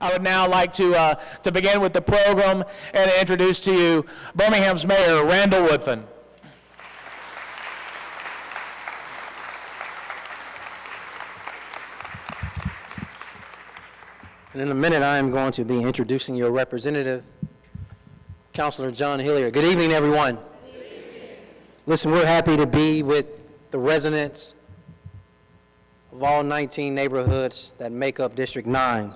I would now like to begin with the program and introduce to you Birmingham's Mayor, Randall Woodfin. And in a minute, I am going to be introducing your representative, Councilor John Hilliard. Good evening, everyone. Good evening. Listen, we're happy to be with the residents of all 19 neighborhoods that make up District 9.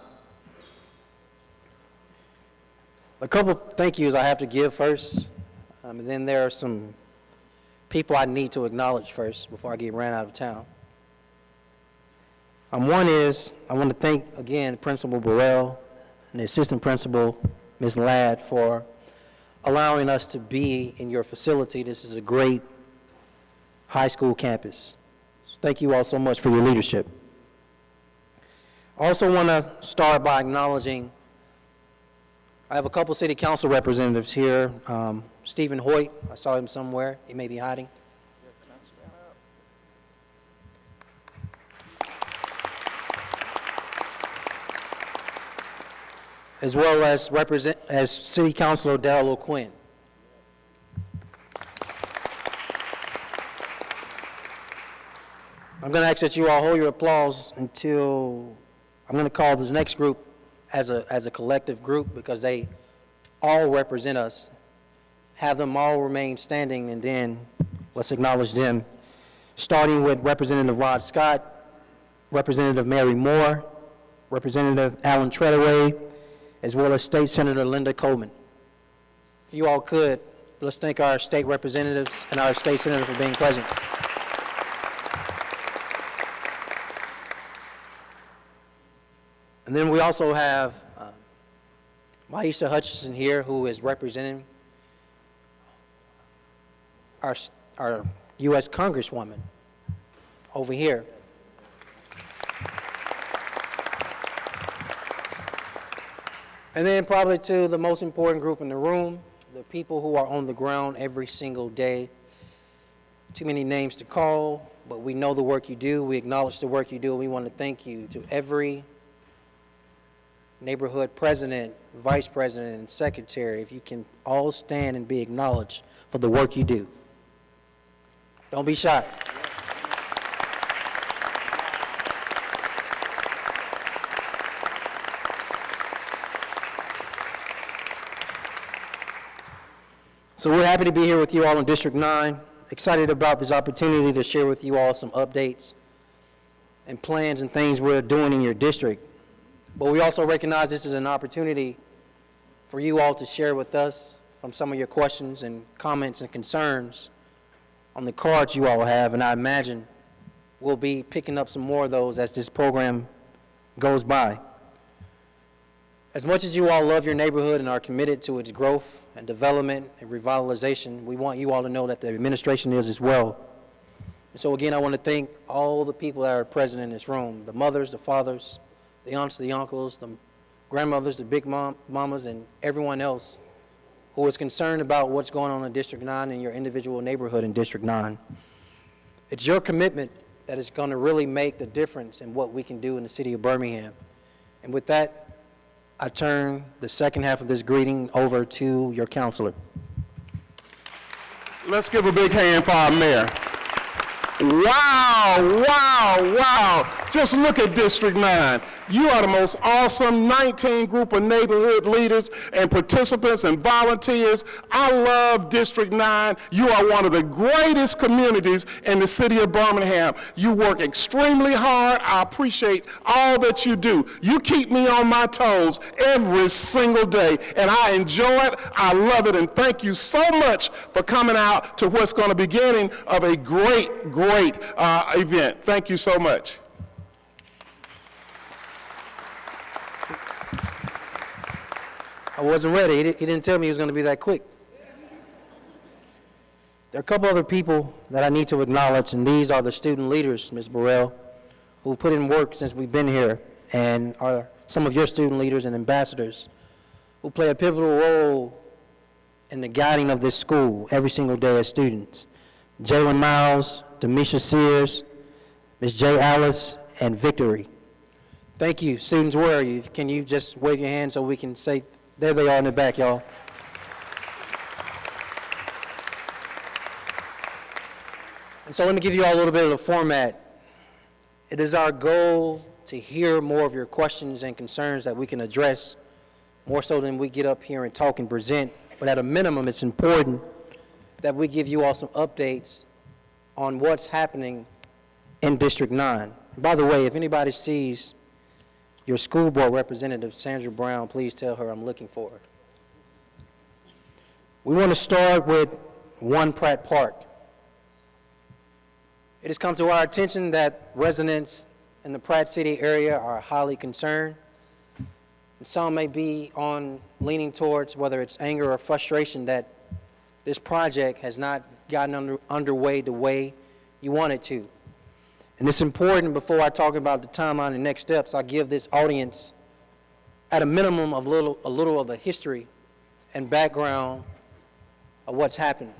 A couple thank yous I have to give first, and then there are some people I need to acknowledge first before I get ran out of town. One is, I want to thank again Principal Burrell and the Assistant Principal, Ms. Ladd, for allowing us to be in your facility. This is a great high school campus. So thank you all so much for your leadership. I also want to start by acknowledging, I have a couple city council representatives here. Stephen Hoyt, I saw him somewhere. He may be hiding. As well as City Councilor Darrell O'Quinn. I'm going to ask that you all hold your applause until I'm going to call this next group as a collective group, because they all represent us. Have them all remain standing, and then let's acknowledge them, starting with Representative Rod Scott, Representative Mary Moore, Representative Alan Treadaway, as well as State Senator Linda Coleman. If you all could, let's thank our state representatives and our state senator for being present. And then we also have Maisha Hutchinson here, who is representing our U.S. Congresswoman over here. And then probably to the most important group in the room, the people who are on the ground every single day. Too many names to call, but we know the work you do. We acknowledge the work you do. We want to thank you to every neighborhood president, vice president, and secretary. If you can all stand and be acknowledged for the work you do. Don't be shy. So we're happy to be here with you all in District 9, excited about this opportunity to share with you all some updates and plans and things we're doing in your district. But we also recognize this is an opportunity for you all to share with us from some of your questions and comments and concerns on the cards you all have, and I imagine we'll be picking up some more of those as this program goes by. As much as you all love your neighborhood and are committed to its growth and development and revitalization, we want you all to know that the administration is as well. And so again, I want to thank all the people that are present in this room, the mothers, the fathers, the aunts, the uncles, the grandmothers, the big mamas, and everyone else who is concerned about what's going on in District 9 and your individual neighborhood in District 9. It's your commitment that is going to really make the difference in what we can do in the city of Birmingham. And with that, I turn the second half of this greeting over to your counselor. Let's give a big hand for our mayor. Wow, wow, wow. Just look at District 9. You are the most awesome 19 group of neighborhood leaders and participants and volunteers. I love District 9. You are one of the greatest communities in the city of Birmingham. You work extremely hard. I appreciate all that you do. You keep me on my toes every single day, and I enjoy it. I love it, and thank you so much for coming out to what's going to be beginning of a great event. Thank you so much. I wasn't ready. He didn't tell me he was going to be that quick. There are a couple other people that I need to acknowledge, and these are the student leaders, Ms. Burrell, who've put in work since we've been here, and are some of your student leaders and ambassadors who play a pivotal role in the guiding of this school every single day as students. Jalen Miles, Demisha Sears, Ms. J. Alice, and Victory. Thank you. Students, where are you? Can you just wave your hand so we can say, there they are in the back, y'all. And so let me give you all a little bit of the format. It is our goal to hear more of your questions and concerns that we can address, more so than we get up here and talk and present. But at a minimum, it's important that we give you all some updates on what's happening in District 9. And by the way, if anybody sees your school board representative, Sandra Brown, please tell her I'm looking for her. We want to start with 1 Pratt Park. It has come to our attention that residents in the Pratt City area are highly concerned. And some may be leaning towards whether it's anger or frustration that this project has not gotten underway the way you want it to. And it's important, before I talk about the timeline and next steps, I give this audience, at a minimum, a little of the history and background of what's happened.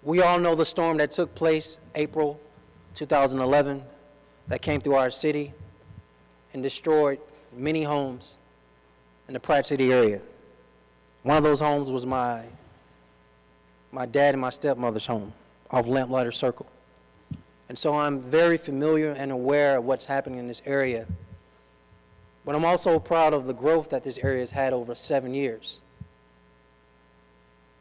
We all know the storm that took place April 2011 that came through our city and destroyed many homes in the Pratt City area. One of those homes was my dad and my stepmother's home off Lamplighter Circle. And so I'm very familiar and aware of what's happening in this area. But I'm also proud of the growth that this area has had over 7 years.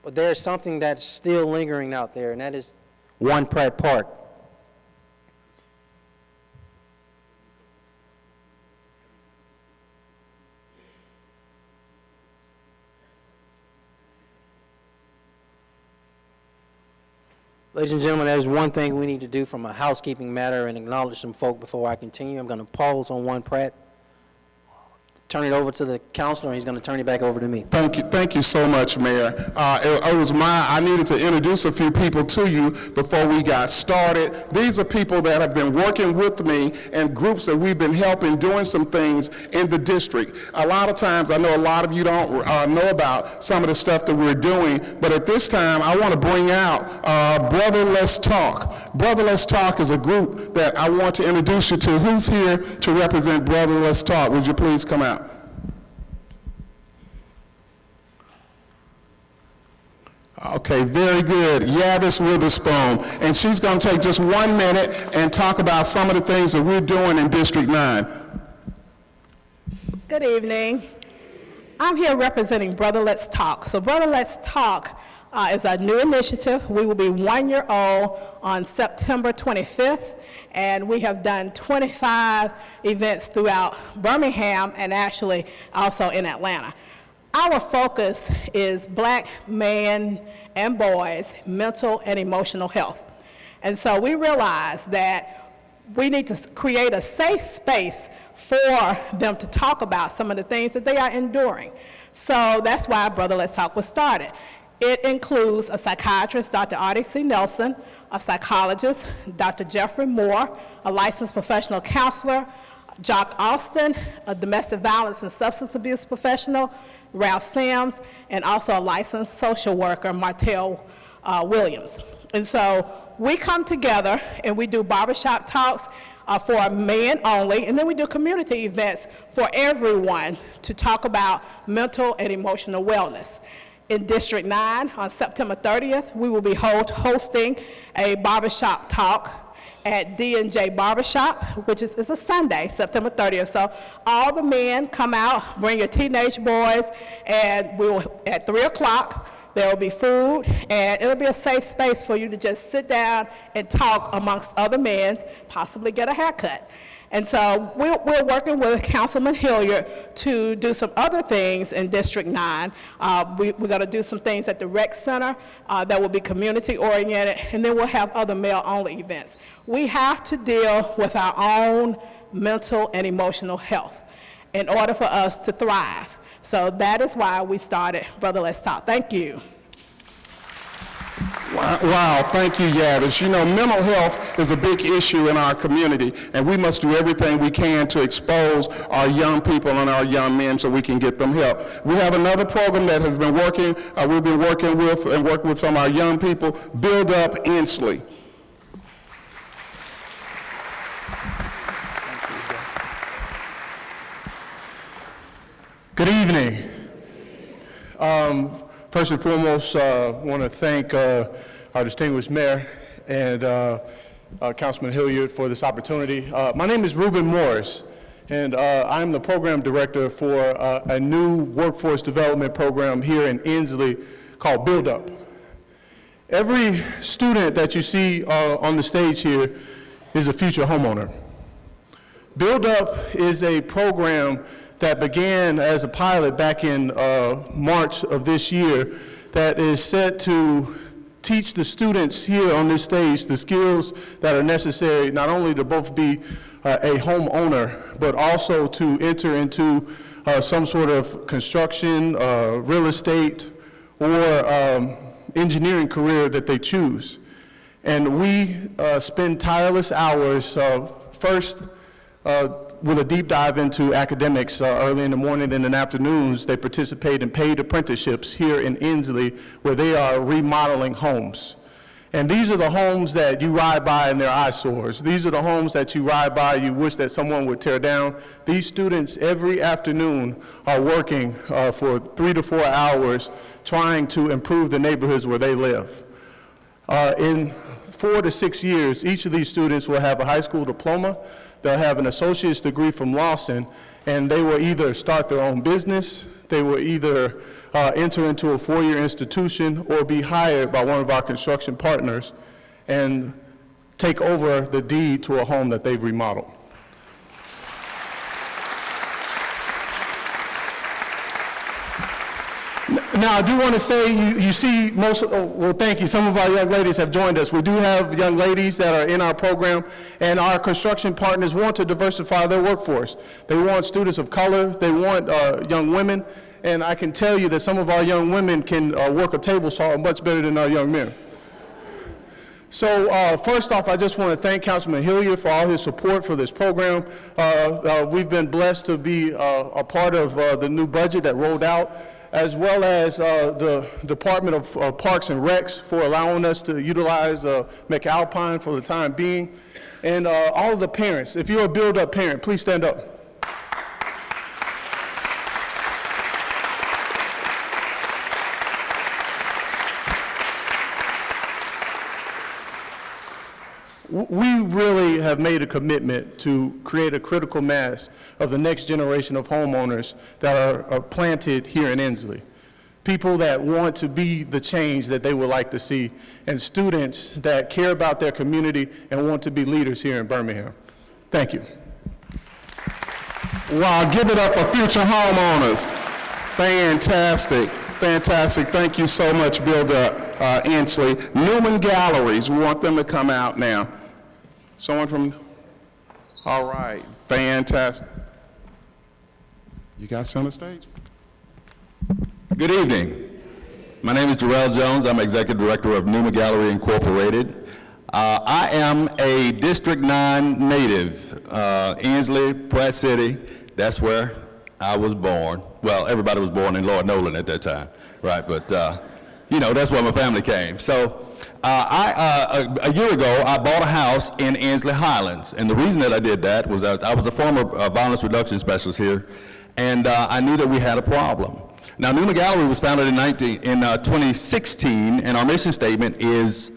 But there's something that's still lingering out there, and that is 1 Pratt Park. Ladies and gentlemen, there's one thing we need to do from a housekeeping matter and acknowledge some folk before I continue. I'm going to pause on 1 Pratt, turn it over to the counselor, and he's going to turn it back over to me. Thank you so much, Mayor. I needed to introduce a few people to you before we got started. These are people that have been working with me and groups that we've been helping doing some things in the district. A lot of times, I know a lot of you don't know about some of the stuff that we're doing, but at this time, I want to bring out Brother Let's Talk. Brother Let's Talk is a group that I want to introduce you to. Who's here to represent Brother Let's Talk? Would you please come out? Okay, very good. Yavis Witherspoon. And she's going to take just 1 minute and talk about some of the things that we're doing in District 9. Good evening. I'm here representing Brother Let's Talk. So Brother Let's Talk is our new initiative. We will be 1 year old on September 25th, and we have done 25 events throughout Birmingham and actually also in Atlanta. Our focus is Black men and boys' mental and emotional health. And so we realize that we need to create a safe space for them to talk about some of the things that they are enduring. So that's why Brother Let's Talk was started. It includes a psychiatrist, Dr. Artie C. Nelson, a psychologist, Dr. Jeffrey Moore, a licensed professional counselor, Jock Austin, a domestic violence and substance abuse professional, Ralph Sims, and also a licensed social worker, Martell Williams. And so we come together and we do barbershop talks for men only, and then we do community events for everyone to talk about mental and emotional wellness. In District 9, on September 30th, we will be hosting a barbershop talk at D&J Barbershop, which is a Sunday, September 30th. So all the men come out, bring your teenage boys, and at 3 o'clock, there will be food, and it'll be a safe space for you to just sit down and talk amongst other men, possibly get a haircut. And so we're working with Councilman Hilliard to do some other things in District 9. We're going to do some things at the rec center that will be community-oriented, and then we'll have other male-only events. We have to deal with our own mental and emotional health in order for us to thrive. So that is why we started Brother Let's Talk. Thank you. Wow, thank you, Yavis. You know, mental health is a big issue in our community, and we must do everything we can to expose our young people and our young men so we can get them help. We have another program that has been working, we've been working with some of our young people, Build Up Inslee. Good evening. First and foremost, I want to thank our distinguished mayor and Councilman Hilliard for this opportunity. My name is Ruben Morris, and I'm the program director for a new workforce development program here in Inslee called Build Up. Every student that you see on the stage here is a future homeowner. Build Up is a program that began as a pilot back in March of this year that is set to teach the students here on this stage the skills that are necessary not only to both be a homeowner, but also to enter into some sort of construction, real estate, or engineering career that they choose. And we spend tireless hours first with a deep dive into academics early in the morning and in the afternoons. They participate in paid apprenticeships here in Inslee where they are remodeling homes. And these are the homes that you ride by and they're eyesores. These are the homes that you ride by, you wish that someone would tear down. These students every afternoon are working for 3 to 4 hours trying to improve the neighborhoods where they live. In 4 to 6 years, each of these students will have a high school diploma. They'll have an associate's degree from Lawson, and they will either start their own business, they will either enter into a 4-year institution or be hired by one of our construction partners and take over the deed to a home that they've remodeled. Now, I do want to say, you see most, well, thank you. Some of our young ladies have joined us. We do have young ladies that are in our program, and our construction partners want to diversify their workforce. They want students of color, they want young women, and I can tell you that some of our young women can work a table saw much better than our young men. So first off, I just want to thank Councilman Hilliard for all his support for this program. We've been blessed to be a part of the new budget that rolled out, as well as the Department of Parks and Recs for allowing us to utilize McAlpine for the time being, and all of the parents. If you're a Build Up parent, please stand up. We really have made a commitment to create a critical mass of the next generation of homeowners that are planted here in Inslee. People that want to be the change that they would like to see, and students that care about their community and want to be leaders here in Birmingham. Thank you. Wow, give it up for future homeowners. Fantastic, fantastic. Thank you so much, Build Up Inslee. Newman Galleries, we want them to come out now. Someone from, all right, fantastic. You got center stage? Good evening. My name is Jarrell Jones. I'm Executive Director of Newman Gallery Incorporated. I am a District 9 native, Inslee, Pratt City. That's where I was born. Well, everybody was born in Lord Nolan at that time, right? But, you know, that's where my family came. So a year ago, I bought a house in Inslee Highlands. And the reason that I did that was that I was a former violence reduction specialist here, and I knew that we had a problem. Now, Newman Gallery was founded in 2016, and our mission statement is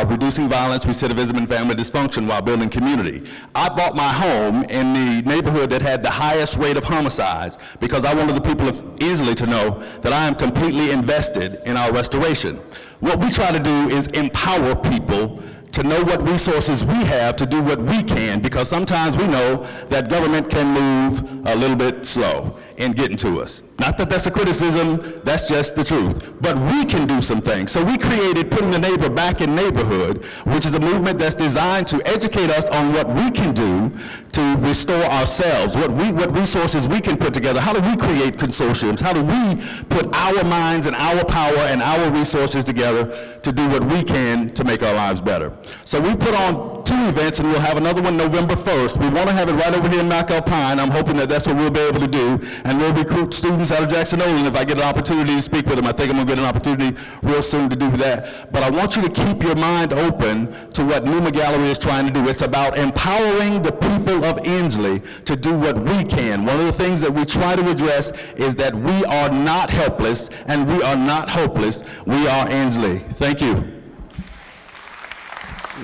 reducing violence, recidivism, and family dysfunction while building community. I bought my home in the neighborhood that had the highest rate of homicides because I wanted the people of Inslee to know that I am completely invested in our restoration. What we try to do is empower people to know what resources we have to do what we can, because sometimes we know that government can move a little bit slow in getting to us. Not that that's a criticism, that's just the truth. But we can do some things. So we created Putting the Neighbor Back in Neighborhood, which is a movement that's designed to educate us on what we can do to restore ourselves, what resources we can put together. How do we create consortiums? How do we put our minds and our power and our resources together to do what we can to make our lives better? So we put on 2 events, and we'll have another one November 1st. We want to have it right over here in Knock Pine. I'm hoping that that's what we'll be able to do, and we'll recruit students out of Jackson-Olean if I get an opportunity to speak with them. I think I'm going to get an opportunity real soon to do that. But I want you to keep your mind open to what Numa Gallery is trying to do. It's about empowering the people of Inslee to do what we can. One of the things that we try to address is that we are not helpless and we are not hopeless. We are Inslee. Thank you.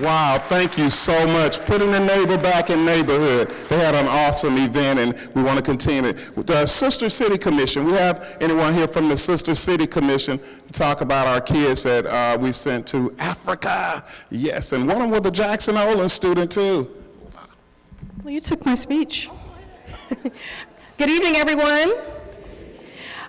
Wow, thank you so much. Putting the neighbor back in neighborhood. They had an awesome event, and we want to continue it. The Sister City Commission, we have anyone here from the Sister City Commission to talk about our kids that we sent to Africa? Yes, and one of them was a Jackson-Olean student, too. Well, you took my speech. Good evening, everyone.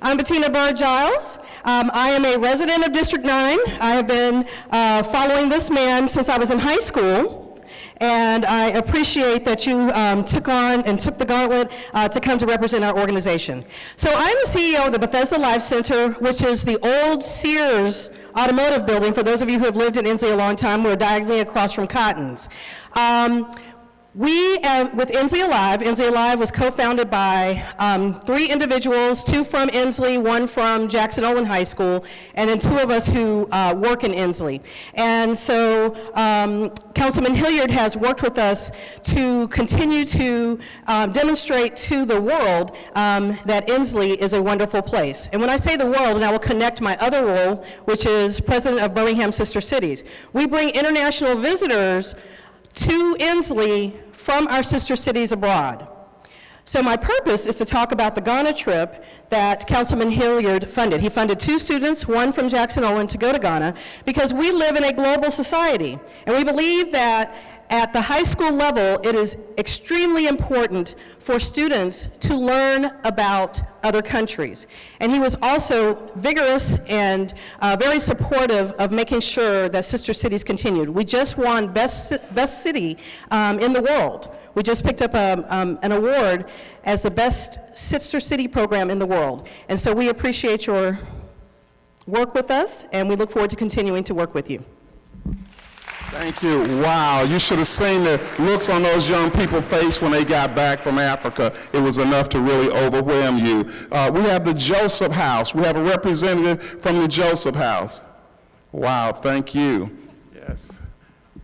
I'm Bettina Bird-Giles. I am a resident of District 9. I have been following this man since I was in high school, and I appreciate that you took the gauntlet to come to represent our organization. So I'm the CEO of the Bethesda Life Center, which is the old Sears automotive building. For those of you who have lived in Inslee a long time, we're diagonally across from Cotton's. With Inslee Alive was co-founded by 3 individuals, 2 from Inslee, 1 from Jackson-Olean High School, and then 2 of us who work in Inslee. And so Councilman Hilliard has worked with us to continue to demonstrate to the world that Inslee is a wonderful place. And when I say the world, and I will connect my other role, which is president of Birmingham Sister Cities, we bring international visitors to Inslee from our sister cities abroad. So my purpose is to talk about the Ghana trip that Councilman Hilliard funded. He funded 2 students, 1 from Jackson-Olean, to go to Ghana, because we live in a global society, and we believe that at the high school level, it is extremely important for students to learn about other countries. And he was also vigorous and very supportive of making sure that Sister Cities continued. We just won Best City in the world. We just picked up an award as the best Sister City program in the world. And so we appreciate your work with us, and we look forward to continuing to work with you. Thank you. Wow, you should have seen the looks on those young people's face when they got back from Africa. It was enough to really overwhelm you. We have the Joseph House. We have a representative from the Joseph House. Wow, thank you. Yes,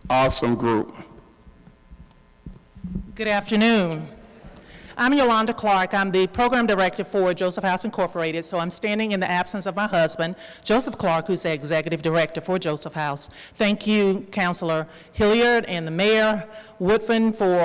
awesome group. Good afternoon. I'm Yolanda Clark. I'm the program director for Joseph House Incorporated, so I'm standing in the absence of my husband, Joseph Clark, who's the executive director for Joseph House. Thank you, Councilor Hilliard and the Mayor Woodfin, for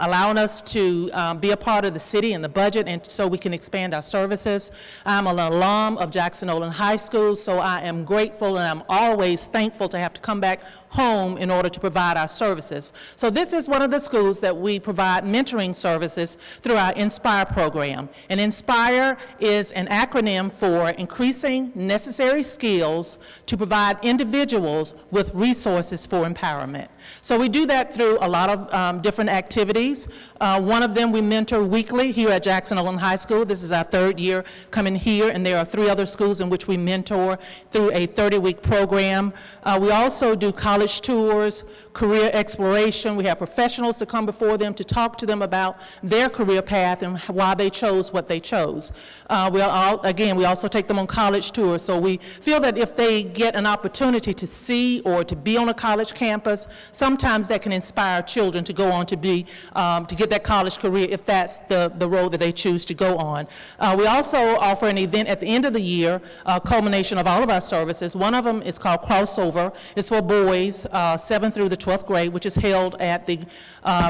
allowing us to be a part of the city and the budget, and so we can expand our services. I'm an alum of Jackson-Olean High School, so I am grateful and I'm always thankful to have to come back home in order to provide our services. So this is one of the schools that we provide mentoring services through our INSPIRE program. And INSPIRE is an acronym for Increasing Necessary Skills to Provide Individuals with Resources for Empowerment. So we do that through a lot of different activities. One of them we mentor weekly here at Jackson-Olean High School. This is our 3rd year coming here, and there are 3 other schools in which we mentor through a 30-week program. We also do college tours, career exploration. We have professionals to come before them to talk to them about their career path and why they chose what they chose. We also take them on college tours, so we feel that if they get an opportunity to see or to be on a college campus, sometimes that can inspire children to go on to be, to get that college career if that's the road that they choose to go on. We also offer an event at the end of the year, a culmination of all of our services. One of them is called Crossover. It's for boys 7th through the 12th grade, which is held at the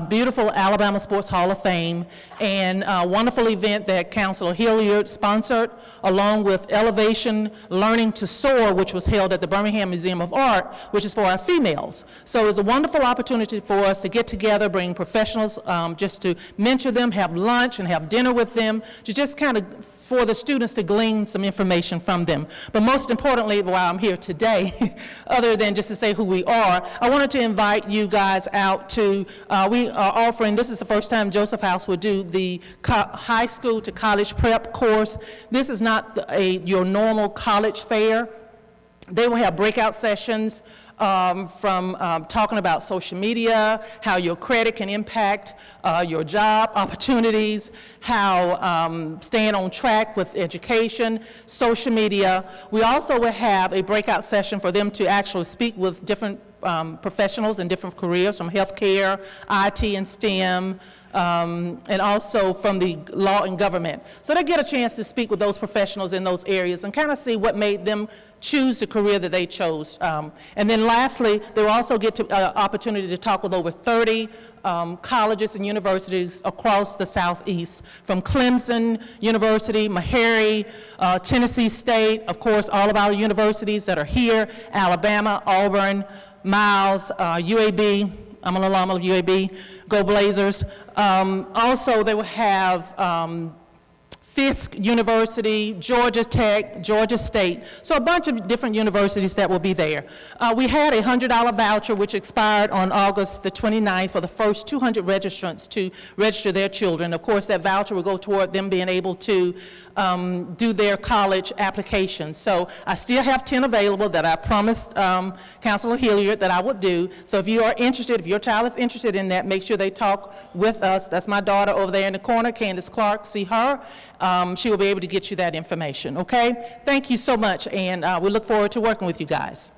beautiful Alabama Sports Hall of Fame, and a wonderful event that Councilor Hilliard sponsored, along with Elevation Learning to Soar, which was held at the Birmingham Museum of Art, which is for our females. So it's a wonderful opportunity for us to get together, bring professionals, just to mentor them, have lunch and have dinner with them, to just kind of for the students to glean some information from them. But most importantly, while I'm here today, other than just to say who we are, I wanted to invite you guys out to, we are offering, this is the first time Joseph House will do the high school to college prep course. This is not your normal college fair. They will have breakout sessions from talking about social media, how your credit can impact your job opportunities, how staying on track with education, social media. We also will have a breakout session for them to actually speak with different professionals in different careers, from healthcare, IT and STEM, and also from the law and government. So they get a chance to speak with those professionals in those areas and kind of see what made them choose the career that they chose. And then lastly, they will also get to opportunity to talk with over 30 colleges and universities across the Southeast, from Clemson University, Meharry, Tennessee State, of course, all of our universities that are here, Alabama, Auburn, Miles, UAB, I'm an alum of UAB, go Blazers. Also, they will have Fisk University, Georgia Tech, Georgia State, so a bunch of different universities that will be there. We had a $100 voucher which expired on August the 29th for the first 200 registrants to register their children. Of course, that voucher will go toward them being able to do their college applications. So I still have 10 available that I promised Councilor Hilliard that I would do. So if you are interested, if your child is interested in that, make sure they talk with us. That's my daughter over there in the corner, Candace Clark. See her. She will be able to get you that information, okay? Thank you so much, and we look forward to working with you guys.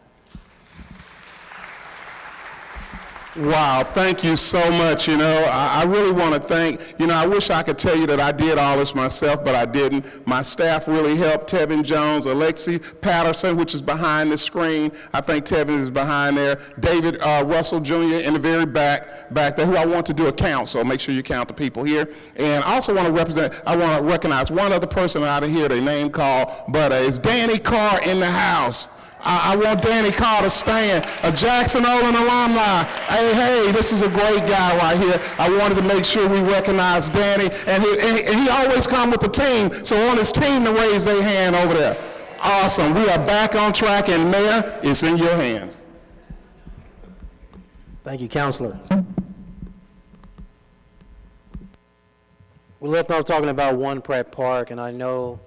Wow, thank you so much. You know, I really want to thank, I wish I could tell you that I did all this myself, but I didn't. My staff really helped. Tevin Jones, Alexi Patterson, which is behind the screen. I think Tevin is behind there. David Russell Jr. in the very back there, who I want to do a count, so make sure you count the people here. And I also want to recognize one other person out of here, they name called, but is Danny Carr in the house. I want Danny Carr to stand, a Jackson Olin alumni. Hey, this is a great guy right here. I wanted to make sure we recognize Danny, and he always comes with the team, so on his team to raise their hand over there. Awesome, we are back on track, and Mayor, it's in your hands. Thank you, Councilor. We left off talking about One Pratt Park, and I know,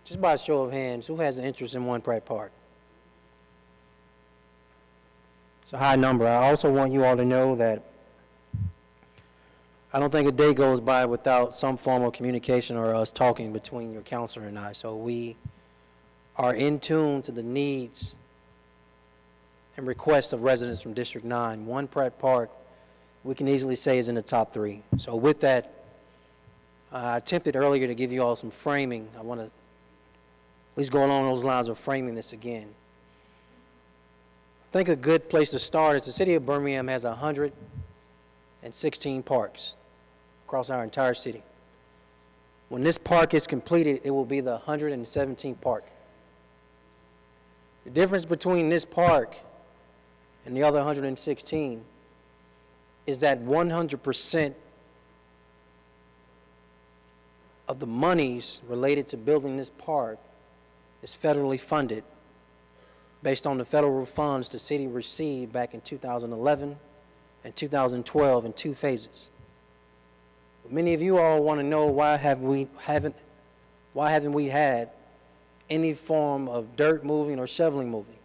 just by a show of hands, who has an interest in One Pratt Park? It's a high number. I also want you all to know that I don't think a day goes by without some form of communication or us talking between your counselor and I. So we are in tune to the needs and requests of residents from District 9. One Pratt Park, we can easily say, is in the top 3. So with that, I attempted earlier to give you all some framing. I want to at least go along those lines of framing this again. I think a good place to start is the city of Birmingham has 116 parks across our entire city. When this park is completed, it will be the 117th park. The difference between this park and the other 116 is that 100% of the monies related to building this park is federally funded based on the federal funds the city received back in 2011 and 2012 in 2 phases. But many of you all want to know why haven't we had any form of dirt moving or shoveling moving?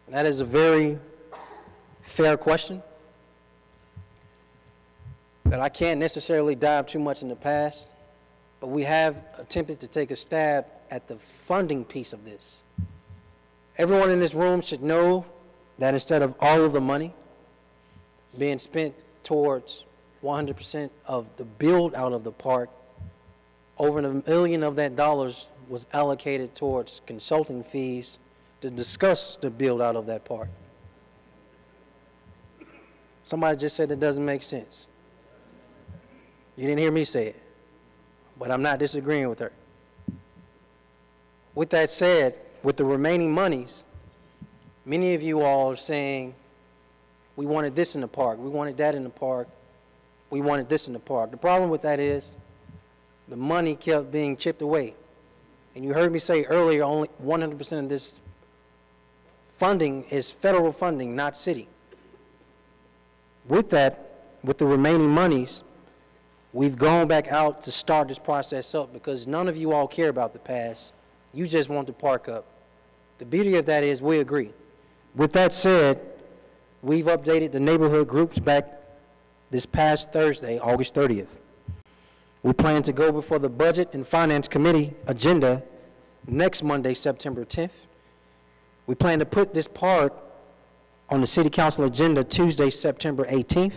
And that is a very fair question that I can't necessarily dive too much in the past, but we have attempted to take a stab at the funding piece of this. Everyone in this room should know that instead of all of the money being spent towards 100% of the build out of the park, over $1 million of that dollars was allocated towards consulting fees to discuss the build out of that park. Somebody just said that doesn't make sense. You didn't hear me say it, but I'm not disagreeing with her. With that said, with the remaining monies, many of you all are saying, we wanted this in the park, we wanted that in the park, we wanted this in the park. The problem with that is the money kept being chipped away. And you heard me say earlier, only 100% of this funding is federal funding, not city. With that, with the remaining monies, we've gone back out to start this process up because none of you all care about the past. You just want the park up. The beauty of that is we agree. With that said, we've updated the neighborhood groups back this past Thursday, August 30th. We plan to go before the Budget and Finance Committee agenda next Monday, September 10th. We plan to put this part on the City Council agenda Tuesday, September 18th,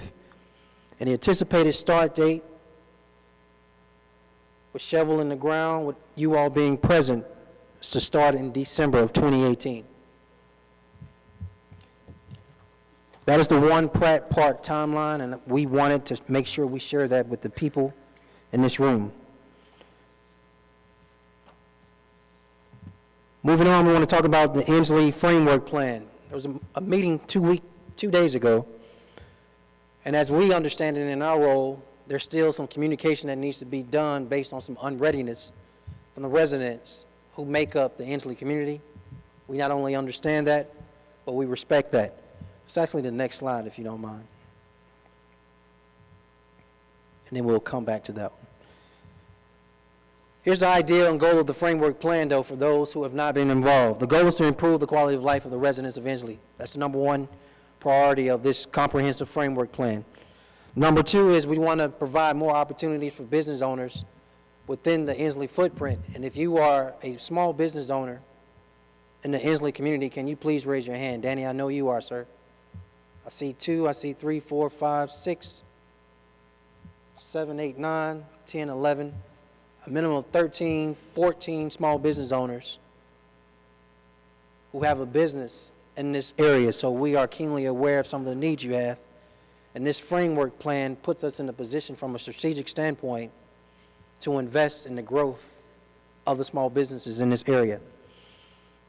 and the anticipated start date with shovel in the ground, with you all being present, is to start in December of 2018. That is the one part timeline, and we wanted to make sure we share that with the people in this room. Moving on, we want to talk about the Inslee Framework Plan. There was a meeting 2 days ago, and as we understand it in our role, there's still some communication that needs to be done based on some unreadiness from the residents who make up the Inslee community. We not only understand that, but we respect that. It's actually the next slide, if you don't mind. And then we'll come back to that one. Here's the idea and goal of the framework plan, though, for those who have not been involved. The goal is to improve the quality of life of the residents of Inslee. That's the number one priority of this comprehensive framework plan. Number two is we want to provide more opportunities for business owners within the Inslee footprint. And if you are a small business owner in the Inslee community, can you please raise your hand? Danny, I know you are, sir. I see 2, I see 3, 4, 5, 6, 7, 8, 9, 10, 11, a minimum of 13, 14 small business owners who have a business in this area. So we are keenly aware of some of the needs you have. And this framework plan puts us in a position from a strategic standpoint to invest in the growth of the small businesses in this area.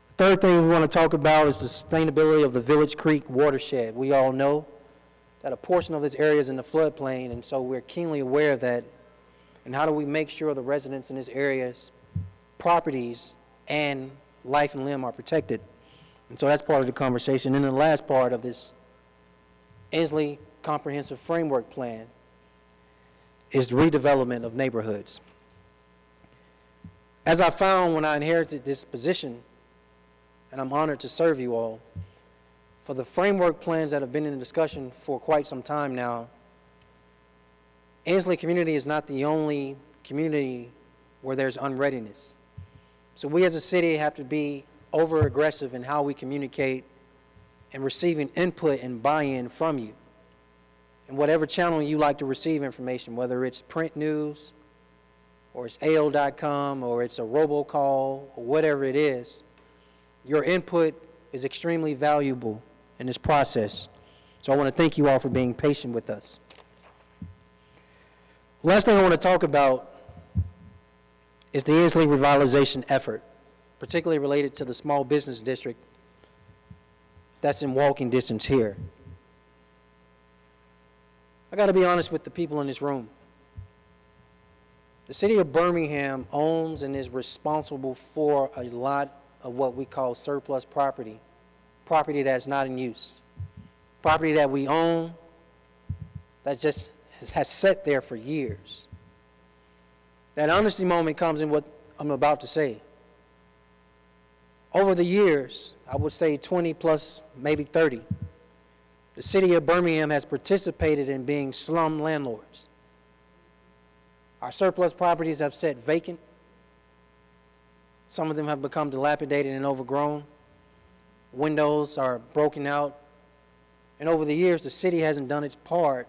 The third thing we want to talk about is the sustainability of the Village Creek watershed. We all know that a portion of this area is in the floodplain, and so we're keenly aware of that. And how do we make sure the residents in this area's properties and life and limb are protected? And so that's part of the conversation. And then the last part of this Inslee Comprehensive Framework Plan is the redevelopment of neighborhoods. As I found when I inherited this position, and I'm honored to serve you all, for the framework plans that have been in discussion for quite some time now, Inslee community is not the only community where there's unreadiness. So we as a city have to be over-aggressive in how we communicate and receiving input and buy-in from you. And whatever channel you like to receive information, whether it's print news, or it's AO.com, or it's a robocall, or whatever it is, your input is extremely valuable in this process. So I want to thank you all for being patient with us. Last thing I want to talk about is the Inslee revitalization effort, particularly related to the small business district that's in walking distance here. I got to be honest with the people in this room. The city of Birmingham owns and is responsible for a lot of what we call surplus property, property that's not in use, property that we own that just has sat there for years. That honesty moment comes in what I'm about to say. Over the years, I would say 20 plus, maybe 30, the city of Birmingham has participated in being slum landlords. Our surplus properties have sat vacant. Some of them have become dilapidated and overgrown. Windows are broken out. And over the years, the city hasn't done its part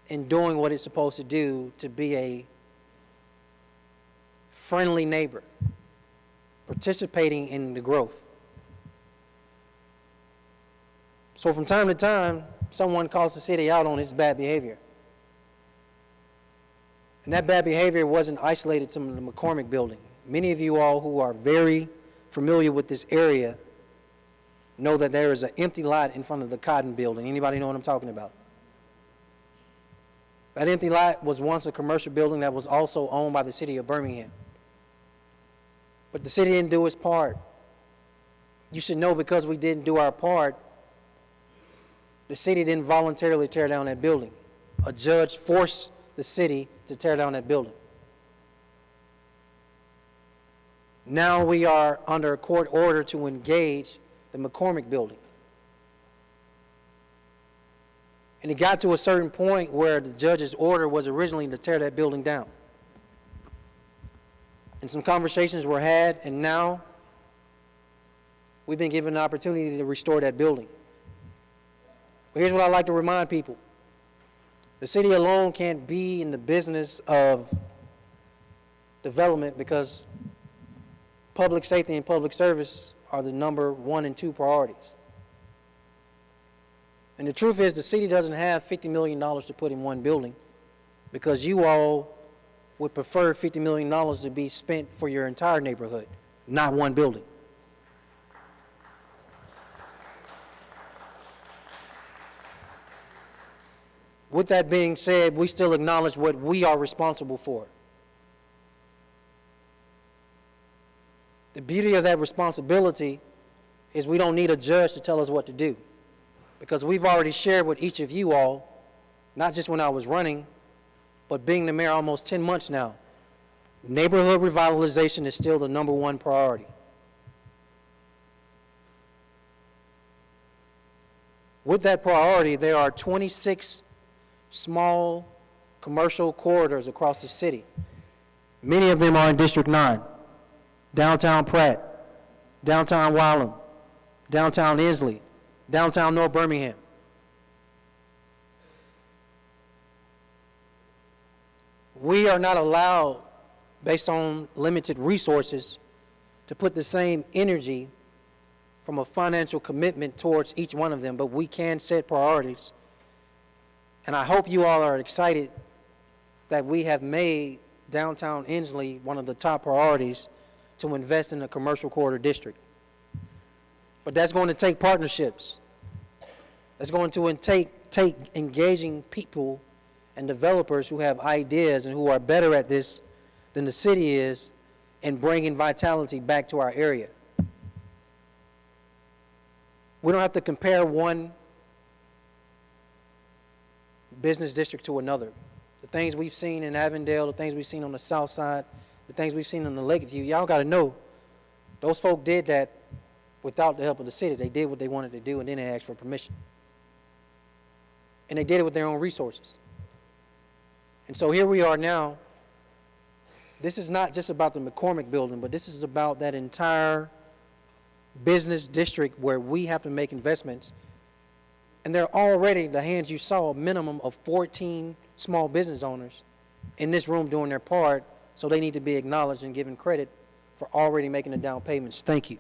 in doing what it's supposed to do to be a friendly neighbor, participating in the growth. So from time to time, someone calls the city out on its bad behavior. And that bad behavior wasn't isolated to the McCormick building. Many of you all who are very familiar with this area know that there is an empty lot in front of the Cotton building. Anybody know what I'm talking about? That empty lot was once a commercial building that was also owned by the city of Birmingham. But the city didn't do its part. You should know because we didn't do our part, the city didn't voluntarily tear down that building. A judge forced the city to tear down that building. Now we are under a court order to engage the McCormick building. And it got to a certain point where the judge's order was originally to tear that building down. And some conversations were had, and now we've been given an opportunity to restore that building. But here's what I like to remind people. The city alone can't be in the business of development because public safety and public service are the number 1 and 2 priorities. And the truth is the city doesn't have $50 million to put in one building because you all would prefer $50 million to be spent for your entire neighborhood, not one building. With that being said, we still acknowledge what we are responsible for. The beauty of that responsibility is we don't need a judge to tell us what to do, because we've already shared with each of you all, not just when I was running, but being the mayor almost 10 months now, neighborhood revitalization is still the number 1 priority. With that priority, there are 26 small commercial corridors across the city. Many of them are in District 9, downtown Pratt, downtown Wylam, downtown Inslee, downtown North Birmingham. We are not allowed, based on limited resources, to put the same energy from a financial commitment towards each one of them, but we can set priorities. And I hope you all are excited that we have made downtown Inslee one of the top priorities to invest in the commercial corridor district. But that's going to take partnerships. That's going to take engaging people and developers who have ideas and who are better at this than the city is in bringing vitality back to our area. We don't have to compare one business district to another. The things we've seen in Avondale, the things we've seen on the south side, the things we've seen on the Lakeview, y'all got to know those folk did that without the help of the city. They did what they wanted to do, and then they asked for permission. And they did it with their own resources. And so here we are now. This is not just about the McCormick building, but this is about that entire business district where we have to make investments. And there are already, the hands you saw, a minimum of 14 small business owners in this room doing their part, so they need to be acknowledged and given credit for already making the down payments. Thank you.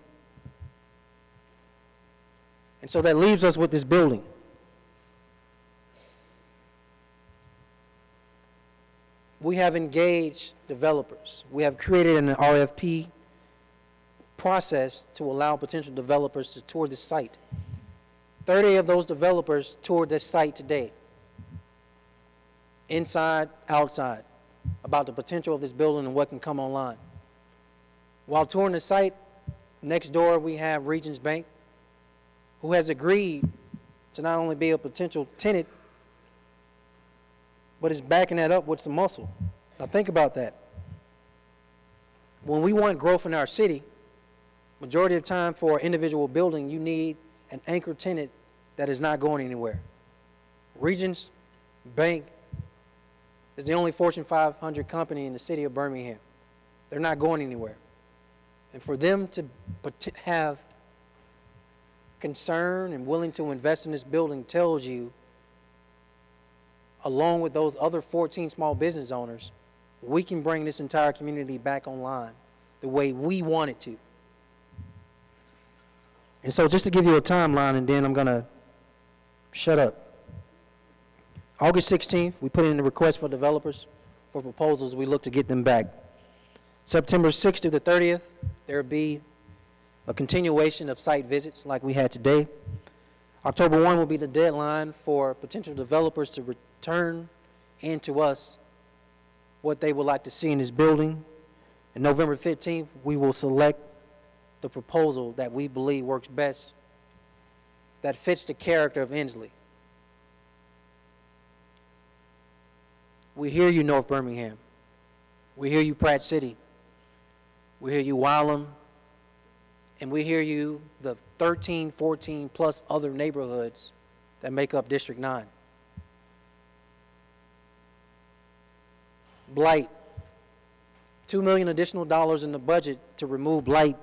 And so that leaves us with this building. We have engaged developers. We have created an RFP process to allow potential developers to tour this site. 30 of those developers toured this site today, inside, outside, about the potential of this building and what can come online. While touring the site, next door we have Regions Bank, who has agreed to not only be a potential tenant, but is backing that up with some muscle. Now think about that. When we want growth in our city, majority of the time for an individual building, you need an anchor tenant that is not going anywhere. Regions Bank is the only Fortune 500 company in the city of Birmingham. They're not going anywhere. And for them to have concern and willing to invest in this building tells you, along with those other 14 small business owners, we can bring this entire community back online the way we want it to. And so just to give you a timeline, and then I'm going to shut up. August 16th, we put in the request for developers for proposals. We look to get them back. September 6th through the 30th, there will be a continuation of site visits like we had today. October 1 will be the deadline for potential developers to return in to us what they would like to see in this building. And November 15th, we will select the proposal that we believe works best, that fits the character of Inslee. We hear you, North Birmingham. We hear you, Pratt City. We hear you, Wylam, and we hear you, the 13, 14 plus other neighborhoods that make up District 9. Blight, $2 million additional dollars in the budget to remove blight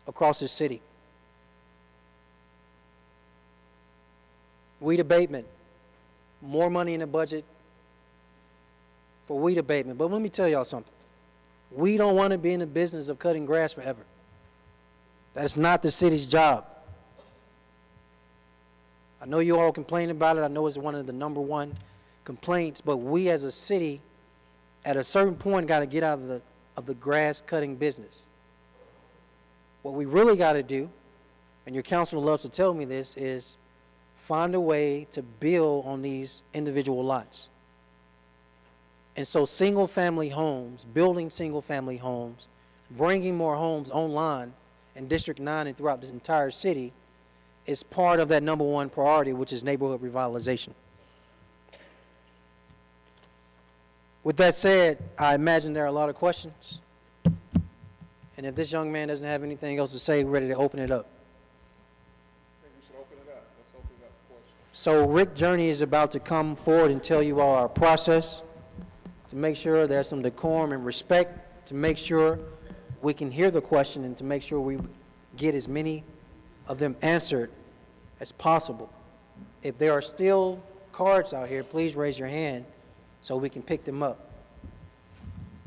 across this city. Weed abatement, more money in the budget for weed abatement. But let me tell y'all something. We don't want to be in the business of cutting grass forever. That's not the city's job. I know you all complain about it. I know it's one of the #1 complaints, but we as a city, at a certain point, got to get out of the grass cutting business. What we really got to do, and your counselor loves to tell me this, is find a way to build on these individual lots. And so single-family homes, building single-family homes, bringing more homes online in District 9 and throughout the entire city is part of that #1 priority, which is neighborhood revitalization. With that said, I imagine there are a lot of questions. And if this young man doesn't have anything else to say, we're ready to open it up. So Rick Journey is about to come forward and tell you all our process to make sure there's some decorum and respect, to make sure we can hear the question and to make sure we get as many of them answered as possible. If there are still cards out here, please raise your hand so we can pick them up.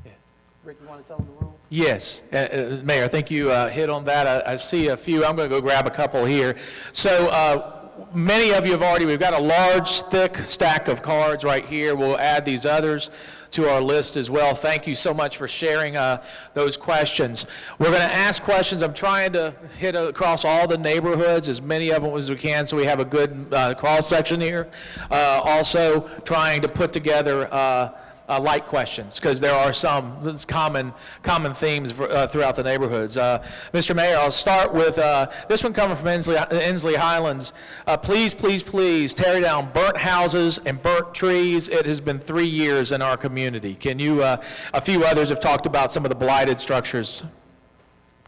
Yeah. Rick, you want to tell them the rule? Yes, Mayor, I think you hit on that. I see a few. I'm going to go grab a couple here. So many of you have already, we've got a large, thick stack of cards right here. We'll add these others to our list as well. Thank you so much for sharing those questions. We're going to ask questions. I'm trying to hit across all the neighborhoods, as many of them as we can, so we have a good cross-section here. Also trying to put together light questions, because there are some common themes throughout the neighborhoods. Mr. Mayor, I'll start with this one coming from Inslee Highlands. Please, please, please tear down burnt houses and burnt trees. It has been 3 years in our community. Can you, a few others have talked about some of the blighted structures.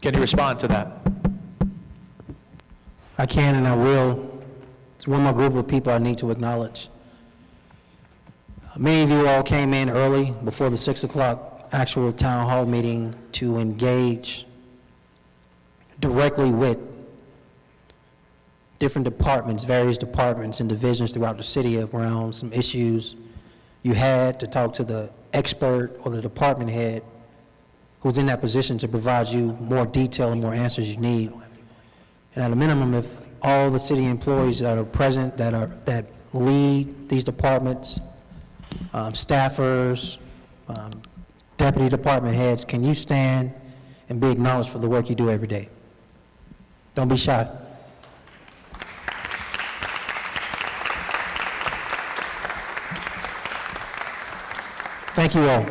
Can you respond to that? I can and I will. It's one more group of people I need to acknowledge. Many of you all came in early before the 6 o'clock actual town hall meeting to engage directly with different departments, various departments and divisions throughout the city around some issues you had, to talk to the expert or the department head who's in that position to provide you more detail and more answers you need. And at a minimum, if all the city employees that are present, that lead these departments, staffers, deputy department heads, can you stand and be acknowledged for the work you do every day? Don't be shy. Thank you all.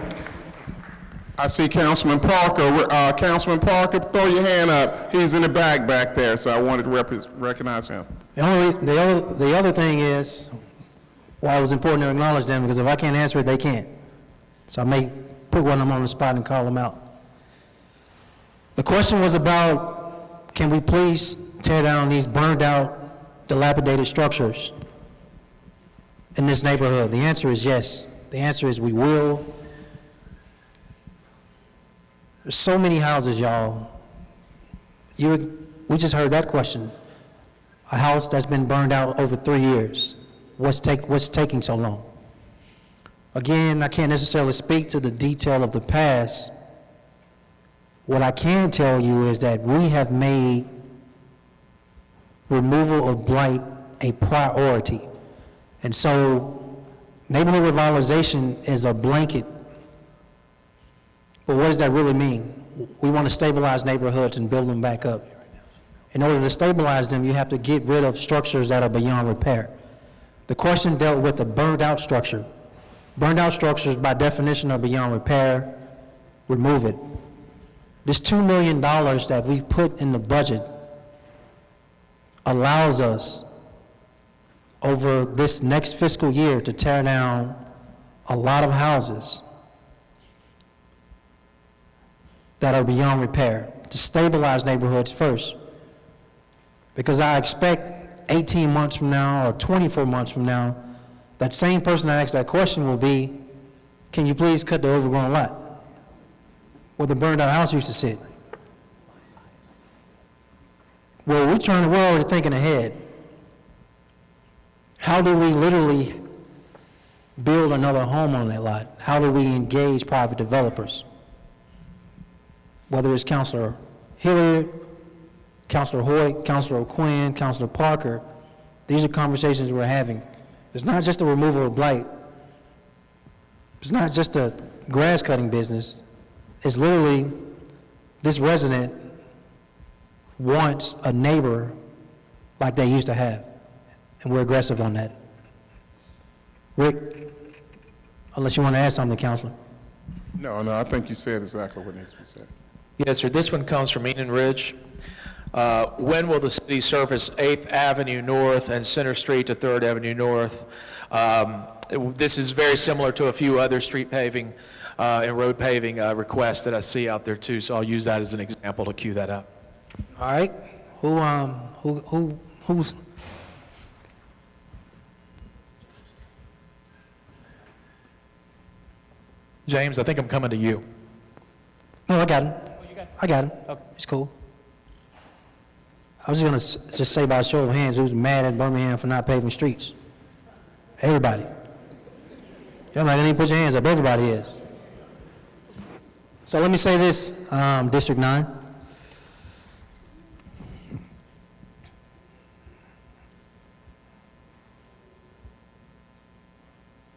I see Councilman Parker. Councilman Parker, throw your hand up. He's in the back there, so I wanted to recognize him. The other thing is, why it was important to acknowledge them, because if I can't answer it, they can't. So I may put one of them on the spot and call them out. The question was about, can we please tear down these burned out, dilapidated structures in this neighborhood? The answer is yes. The answer is we will. There's so many houses, y'all. We just heard that question. A house that's been burned out over 3 years. What's taking so long? Again, I can't necessarily speak to the detail of the past. What I can tell you is that we have made removal of blight a priority. And so neighborhood revitalization is a blanket. But what does that really mean? We want to stabilize neighborhoods and build them back up. In order to stabilize them, you have to get rid of structures that are beyond repair. The question dealt with a burned out structure. Burned out structures, by definition, are beyond repair. Remove it. This $2 million that we've put in the budget allows us, over this next fiscal year, to tear down a lot of houses that are beyond repair, to stabilize neighborhoods first. Because I expect 18 months from now or 24 months from now, that same person that asked that question will be, can you please cut the overgrown lot where the burned out house used to sit? Well, we're already thinking ahead. How do we literally build another home on that lot? How do we engage private developers? Whether it's Councilor Hilliard, Councilor Hoyt, Councilor O'Quinn, Councilor Parker, these are conversations we're having. It's not just the removal of blight. It's not just a grass cutting business. It's literally this resident wants a neighbor like they used to have, and we're aggressive on that. Rick, unless you want to add something, Councilor. No, I think you said exactly what needs to be said. Yes, sir. This one comes from Enon Ridge. When will the city surface 8th Avenue North and Center Street to 3rd Avenue North? This is very similar to a few other street paving and road paving requests that I see out there too, so I'll use that as an example to cue that up. All right. Who's? James, I think I'm coming to you. No, I got him. I got him. Okay. It's cool. I was going to just say by a show of hands, who's mad at Birmingham for not paving streets? Everybody. Y'all not gonna put your hands up. Everybody is. So let me say this, District 9.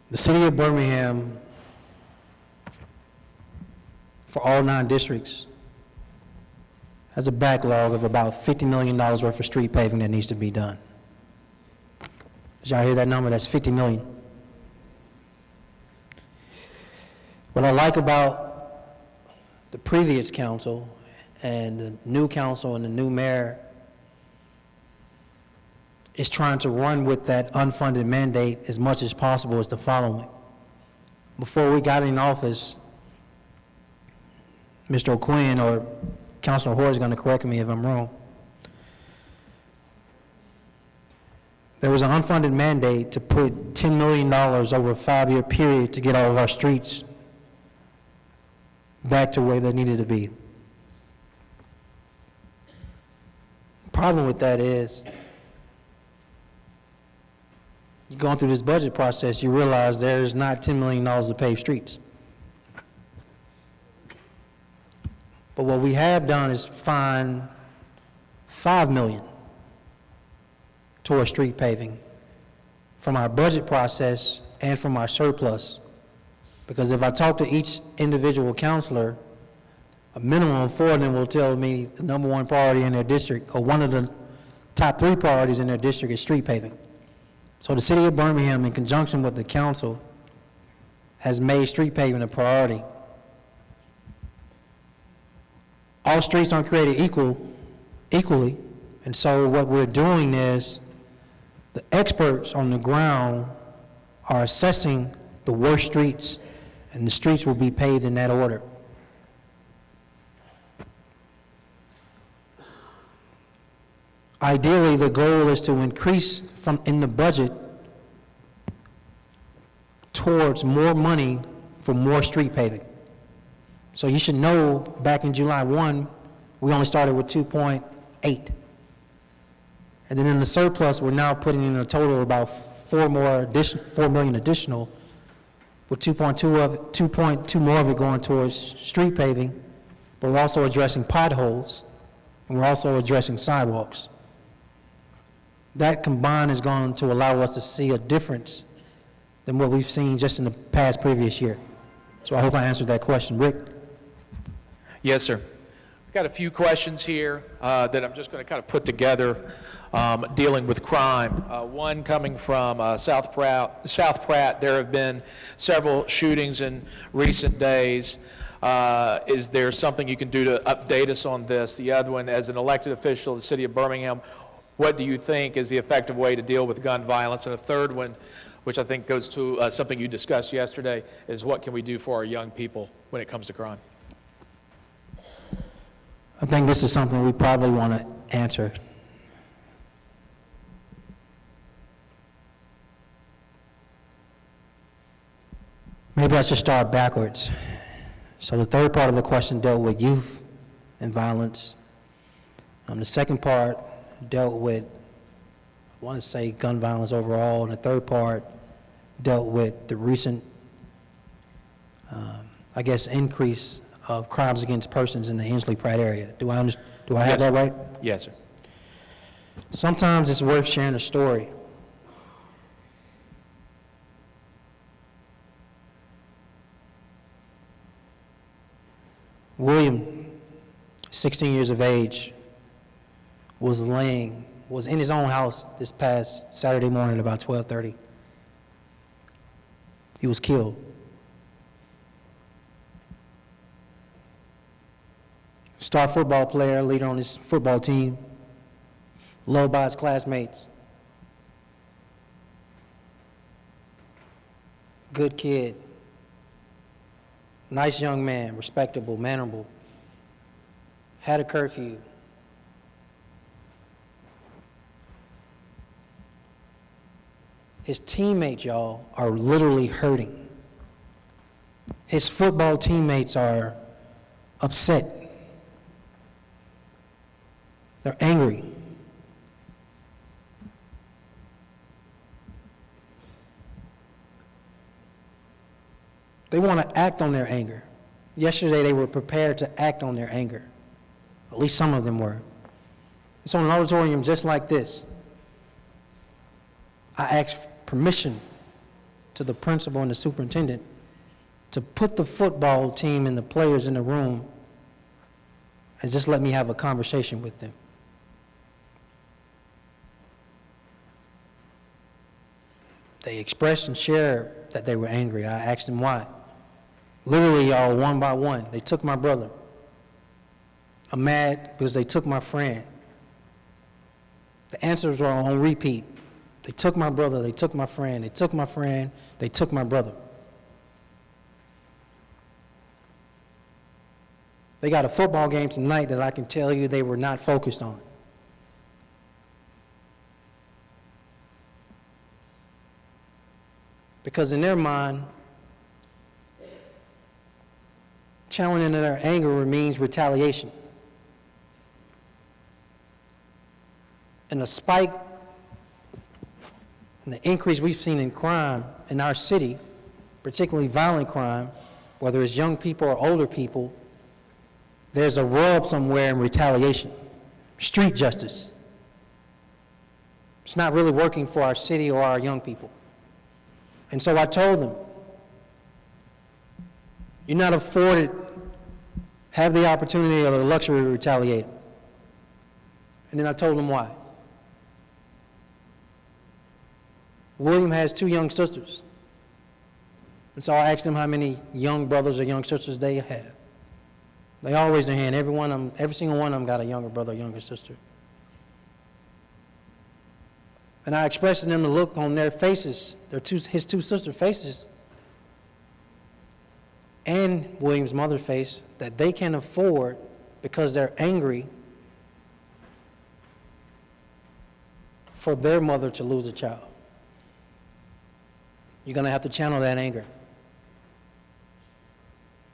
The city of Birmingham, for all 9 districts, has a backlog of about $50 million worth of street paving that needs to be done. Did y'all hear that number? That's 50 million. What I like about the previous council and the new council and the new mayor is trying to run with that unfunded mandate as much as possible is the following. Before we got in office, Mr. O'Quinn or Councilor Hoare is going to correct me if I'm wrong. There was an unfunded mandate to put $10 million over a 5-year period to get all of our streets back to where they needed to be. The problem with that is, you're going through this budget process, you realize there's not $10 million to pave streets. But what we have done is find $5 million towards street paving from our budget process and from our surplus. Because if I talk to each individual councilor, a minimum of 4 of them will tell me the number 1 priority in their district, or one of the top 3 priorities in their district, is street paving. So the city of Birmingham, in conjunction with the council, has made street paving a priority. All streets aren't created equally, and so what we're doing is the experts on the ground are assessing the worst streets, and the streets will be paved in that order. Ideally, the goal is to increase from in the budget towards more money for more street paving. So you should know back in July 1, we only started with 2.8. And then in the surplus, we're now putting in a total of about 4 million additional, with 2.2 more of it going towards street paving, but we're also addressing potholes, and we're also addressing sidewalks. That combined is going to allow us to see a difference than what we've seen just in the past previous year. So I hope I answered that question. Rick? Yes, sir. We've got a few questions here that I'm just going to kind of put together dealing with crime. One coming from South Pratt. There have been several shootings in recent days. Is there something you can do to update us on this? The other one, as an elected official of the city of Birmingham, what do you think is the effective way to deal with gun violence? And a third one, which I think goes to something you discussed yesterday, is what can we do for our young people when it comes to crime? I think this is something we probably want to answer. Maybe I should start backwards. So the third part of the question dealt with youth and violence. The second part dealt with, I want to say, gun violence overall, and the third part dealt with the recent, I guess, increase of crimes against persons in the Inslee-Pratt area. Do I have that right? Yes, sir. Sometimes it's worth sharing a story. William, 16 years of age, was in his own house this past Saturday morning at about 12:30. He was killed. Star football player, leader on his football team, loved by his classmates. Good kid. Nice young man, respectable, mannerable. Had a curfew. His teammates, y'all, are literally hurting. His football teammates are upset. They're angry. They want to act on their anger. Yesterday, they were prepared to act on their anger. At least some of them were. So in an auditorium just like this, I asked permission to the principal and the superintendent to put the football team and the players in the room and just let me have a conversation with them. They expressed and shared that they were angry. I asked them why. Literally, y'all, one by one. They took my brother. I'm mad because they took my friend. The answers were on repeat. They took my brother, they took my friend, they took my friend, they took my brother. They got a football game tonight that I can tell you they were not focused on. Because in their mind, channeling their anger means retaliation. And the spike and the increase we've seen in crime in our city, particularly violent crime, whether it's young people or older people, there's a rub somewhere in retaliation, street justice. It's not really working for our city or our young people. And so I told them, you're not afforded, have the opportunity or the luxury to retaliate. And then I told them why. William has 2 young sisters. And so I asked them how many young brothers or young sisters they have. They all raised their hand. Every single one of them got a younger brother or younger sister. And I expressed to them the look on their faces, his 2 sisters' faces, and William's mother's face, that they can't afford, because they're angry, for their mother to lose a child. You're going to have to channel that anger.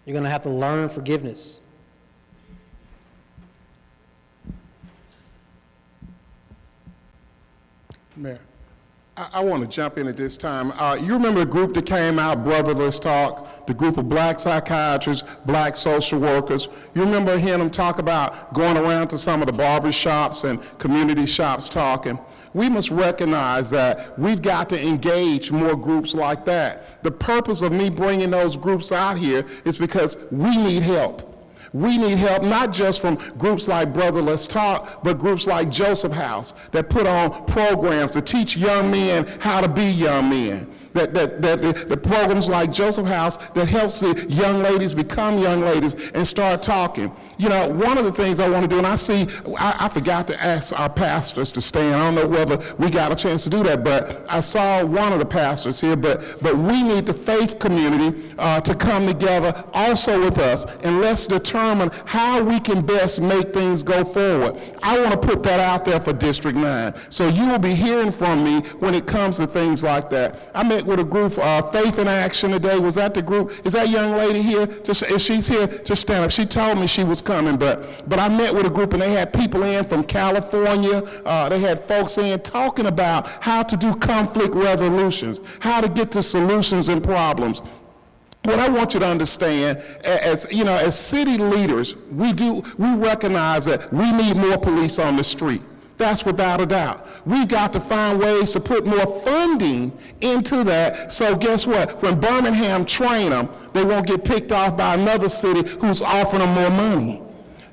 You're going to have to learn forgiveness. Mayor, I want to jump in at this time. You remember the group that came out, Brother Let's Talk, the group of black psychiatrists, black social workers. You remember hearing them talk about going around to some of the barber shops and community shops talking? We must recognize that we've got to engage more groups like that. The purpose of me bringing those groups out here is because we need help. We need help not just from groups like Brother Let's Talk, but groups like Joseph House that put on programs to teach young men how to be young men. the programs like Joseph House that helps the young ladies become young ladies and start talking. You know, one of the things I want to do, and I forgot to ask our pastors to stand. I don't know whether we got a chance to do that, but I saw one of the pastors here, but we need the faith community to come together also with us, and let's determine how we can best make things go forward. I want to put that out there for District 9. So you will be hearing from me when it comes to things like that. I met with a group, Faith in Action today. Was that the group? Is that young lady here? If she's here, just stand up. She told me she was coming, but I met with a group and they had people in from California. They had folks in talking about how to do conflict resolutions, how to get to solutions and problems. What I want you to understand, as you know, as city leaders, we recognize that we need more police on the street. That's without a doubt. We've got to find ways to put more funding into that. So guess what? When Birmingham train them, they won't get picked off by another city who's offering them more money.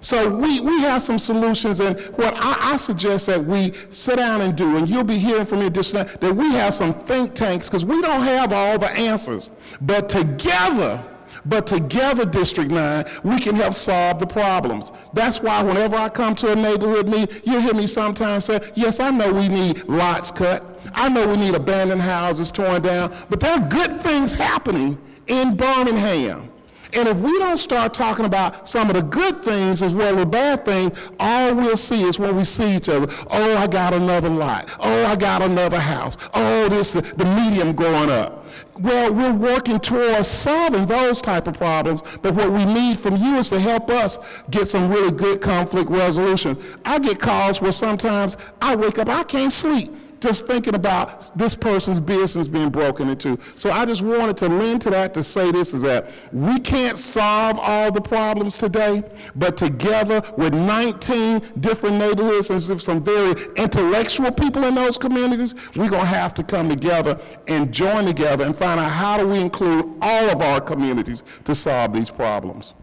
So we have some solutions, and what I suggest that we sit down and do, and you'll be hearing from me that we have some think tanks, because we don't have all the answers. But together, District 9, we can help solve the problems. That's why whenever I come to a neighborhood meeting, you'll hear me sometimes say, yes, I know we need lots cut. I know we need abandoned houses torn down, but there are good things happening in Birmingham. And if we don't start talking about some of the good things as well as the bad things, all we'll see is when we see each other, oh, I got another lot. Oh, I got another house. Oh, the medium growing up. Well, we're working towards solving those type of problems, but what we need from you is to help us get some really good conflict resolution. I get calls where sometimes I wake up, I can't sleep, just thinking about this person's business being broken into. So I just wanted to lend to that to say this, is that we can't solve all the problems today, but together with 19 different neighborhoods and some very intellectual people in those communities, we're going to have to come together and join together and find out how do we include all of our communities to solve these problems.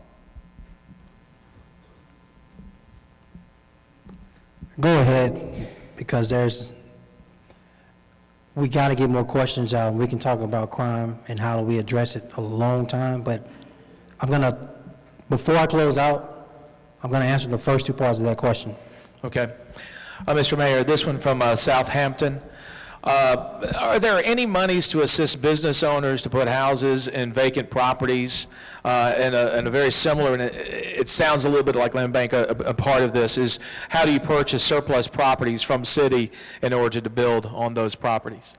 Go ahead, because we got to get more questions out, and we can talk about crime and how do we address it a long time, but before I close out, I'm going to answer the first two parts of that question. Okay. Mr. Mayor, this one from Southampton. Are there any monies to assist business owners to put houses in vacant properties? And a very similar, and it sounds a little bit like Land Bank, a part of this is how do you purchase surplus properties from city in order to build on those properties?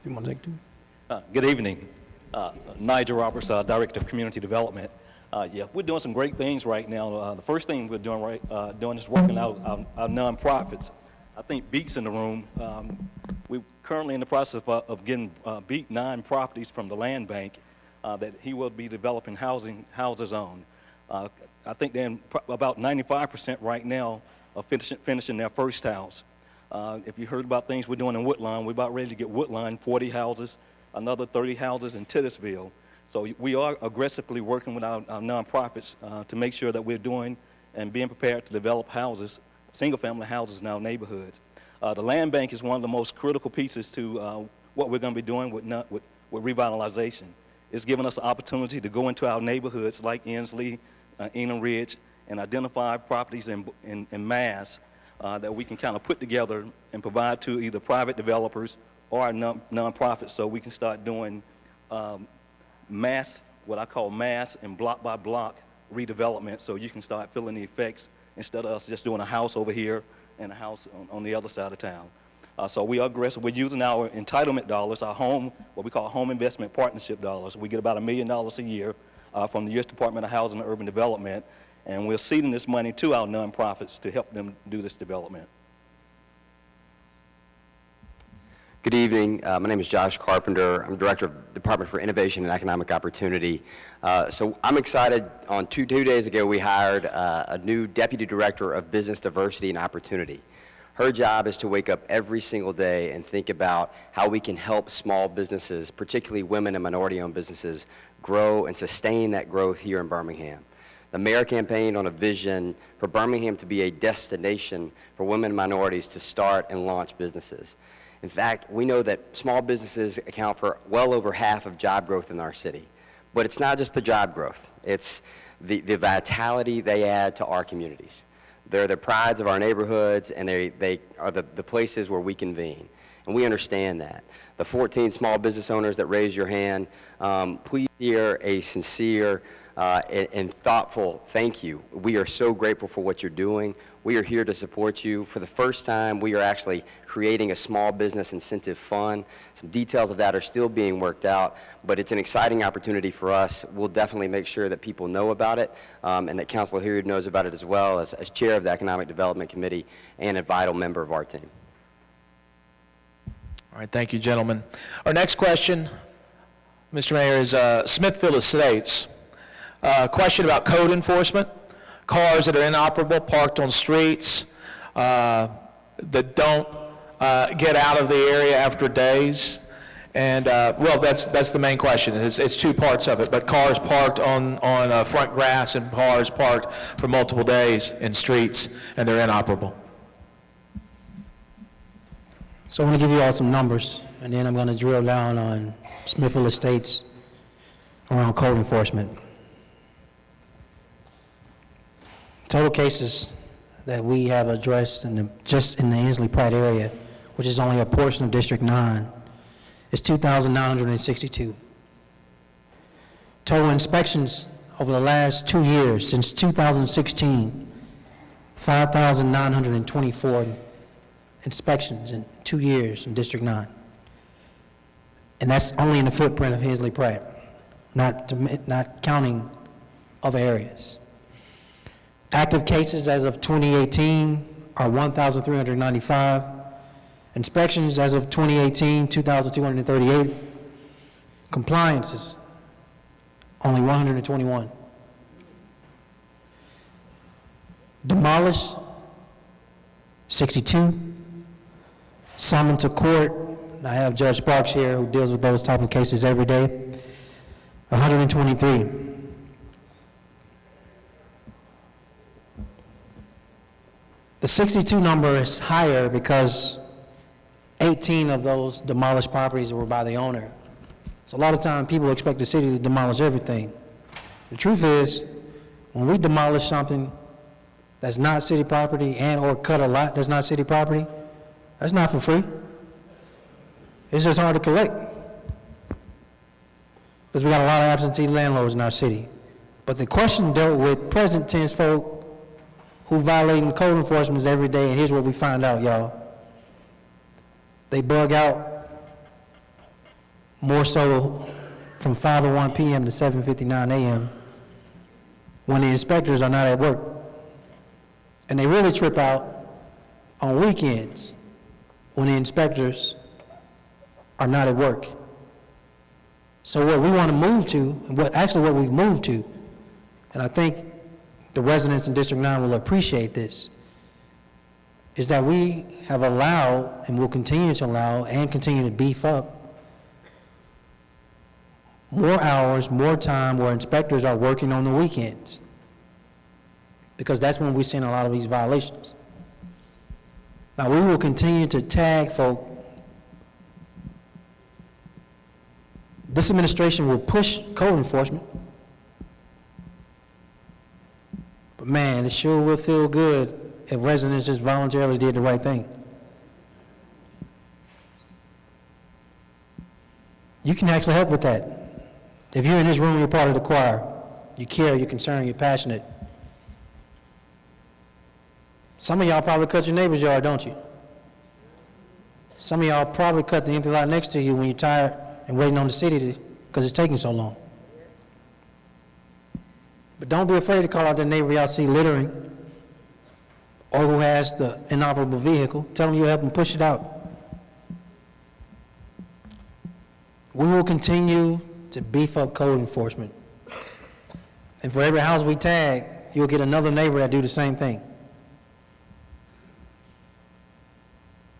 You want to take two? Good evening. Nigel Roberts, Director of Community Development. Yeah, we're doing some great things right now. The first thing we're doing is working out our nonprofits. I think Beat's in the room. We're currently in the process of getting Beat 9 properties from the Land Bank that he will be developing houses on. I think they're in about 95% right now of finishing their first house. If you heard about things we're doing in Woodlawn, we're about ready to get Woodlawn 40 houses, another 30 houses in Titusville. So we are aggressively working with our nonprofits to make sure that we're doing and being prepared to develop houses, single-family houses in our neighborhoods. The Land Bank is one of the most critical pieces to what we're going to be doing with revitalization. It's given us an opportunity to go into our neighborhoods like Ensley, Enum Ridge, and identify properties in mass that we can kind of put together and provide to either private developers or our nonprofits, so we can start doing mass, what I call mass and block by block redevelopment, so you can start feeling the effects instead of us just doing a house over here and a house on the other side of town. So we are aggressive. We're using our entitlement dollars, our home, what we call home investment partnership dollars. We get about $1 million a year from the U.S. Department of Housing and Urban Development, and we're ceding this money to our nonprofits to help them do this development. Good evening. My name is Josh Carpenter. I'm Director of Department for Innovation and Economic Opportunity. So I'm excited. On two days ago, we hired a new Deputy Director of Business Diversity and Opportunity. Her job is to wake up every single day and think about how we can help small businesses, particularly women and minority-owned businesses, grow and sustain that growth here in Birmingham. The mayor campaigned on a vision for Birmingham to be a destination for women and minorities to start and launch businesses. In fact, we know that small businesses account for well over half of job growth in our city. But it's not just the job growth. It's the vitality they add to our communities. They're the prides of our neighborhoods, and they are the places where we convene. And we understand that. The 14 small business owners that raised your hand, please hear a sincere and thoughtful thank you. We are so grateful for what you're doing. We are here to support you. For the first time, we are actually creating a small business incentive fund. Some details of that are still being worked out, but it's an exciting opportunity for us. We'll definitely make sure that people know about it, and that Councilor Hilliard knows about it as well as chair of the Economic Development Committee and a vital member of our team. All right, thank you, gentlemen. Our next question, Mr. Mayor, is Smithfield Estates. Question about code enforcement. Cars that are inoperable, parked on streets, that don't get out of the area after days. And, well, that's the main question. It's two parts of it, but cars parked on front grass and cars parked for multiple days in streets, and they're inoperable. So I want to give you all some numbers, and then I'm going to drill down on Smithfield Estates around code enforcement. Total cases that we have addressed just in the Inslee-Pratt area, which is only a portion of District 9, is 2,962. Total inspections over the last 2 years, since 2016, 5,924 inspections in 2 years in District 9. And that's only in the footprint of Inslee-Pratt, not counting other areas. Active cases as of 2018 are 1,395. Inspections as of 2018, 2,238. Compliances, only 121. Demolished, 62. Summoned to court, I have Judge Sparks here who deals with those type of cases every day, 123. The 62 number is higher because 18 of those demolished properties were by the owner. So a lot of time people expect the city to demolish everything. The truth is, when we demolish something that's not city property and or cut a lot that's not city property, that's not for free. It's just hard to collect. Because we got a lot of absentee landlords in our city. But the question dealt with present tense folk who violating code enforcement every day, and here's what we find out, y'all. They bug out more so from 5:01 p.m. to 7:59 a.m. when the inspectors are not at work. And they really trip out on weekends when the inspectors are not at work. So what we want to move to, and what we've moved to, and I think the residents in District 9 will appreciate this, is that we have allowed and will continue to allow and continue to beef up more hours, more time where inspectors are working on the weekends, because that's when we're seeing a lot of these violations. Now, we will continue to tag folk. This administration will push code enforcement, but man, it sure will feel good if residents just voluntarily did the right thing. You can actually help with that. If you're in this room, you're part of the choir. You care, you're concerned, you're passionate. Some of y'all probably cut your neighbor's yard, don't you? Some of y'all probably cut the empty lot next to you when you're tired and waiting on the city because it's taking so long. But don't be afraid to call out that neighbor y'all see littering or who has the inoperable vehicle. Tell them you'll help them push it out. We will continue to beef up code enforcement. And for every house we tag, you'll get another neighbor that do the same thing.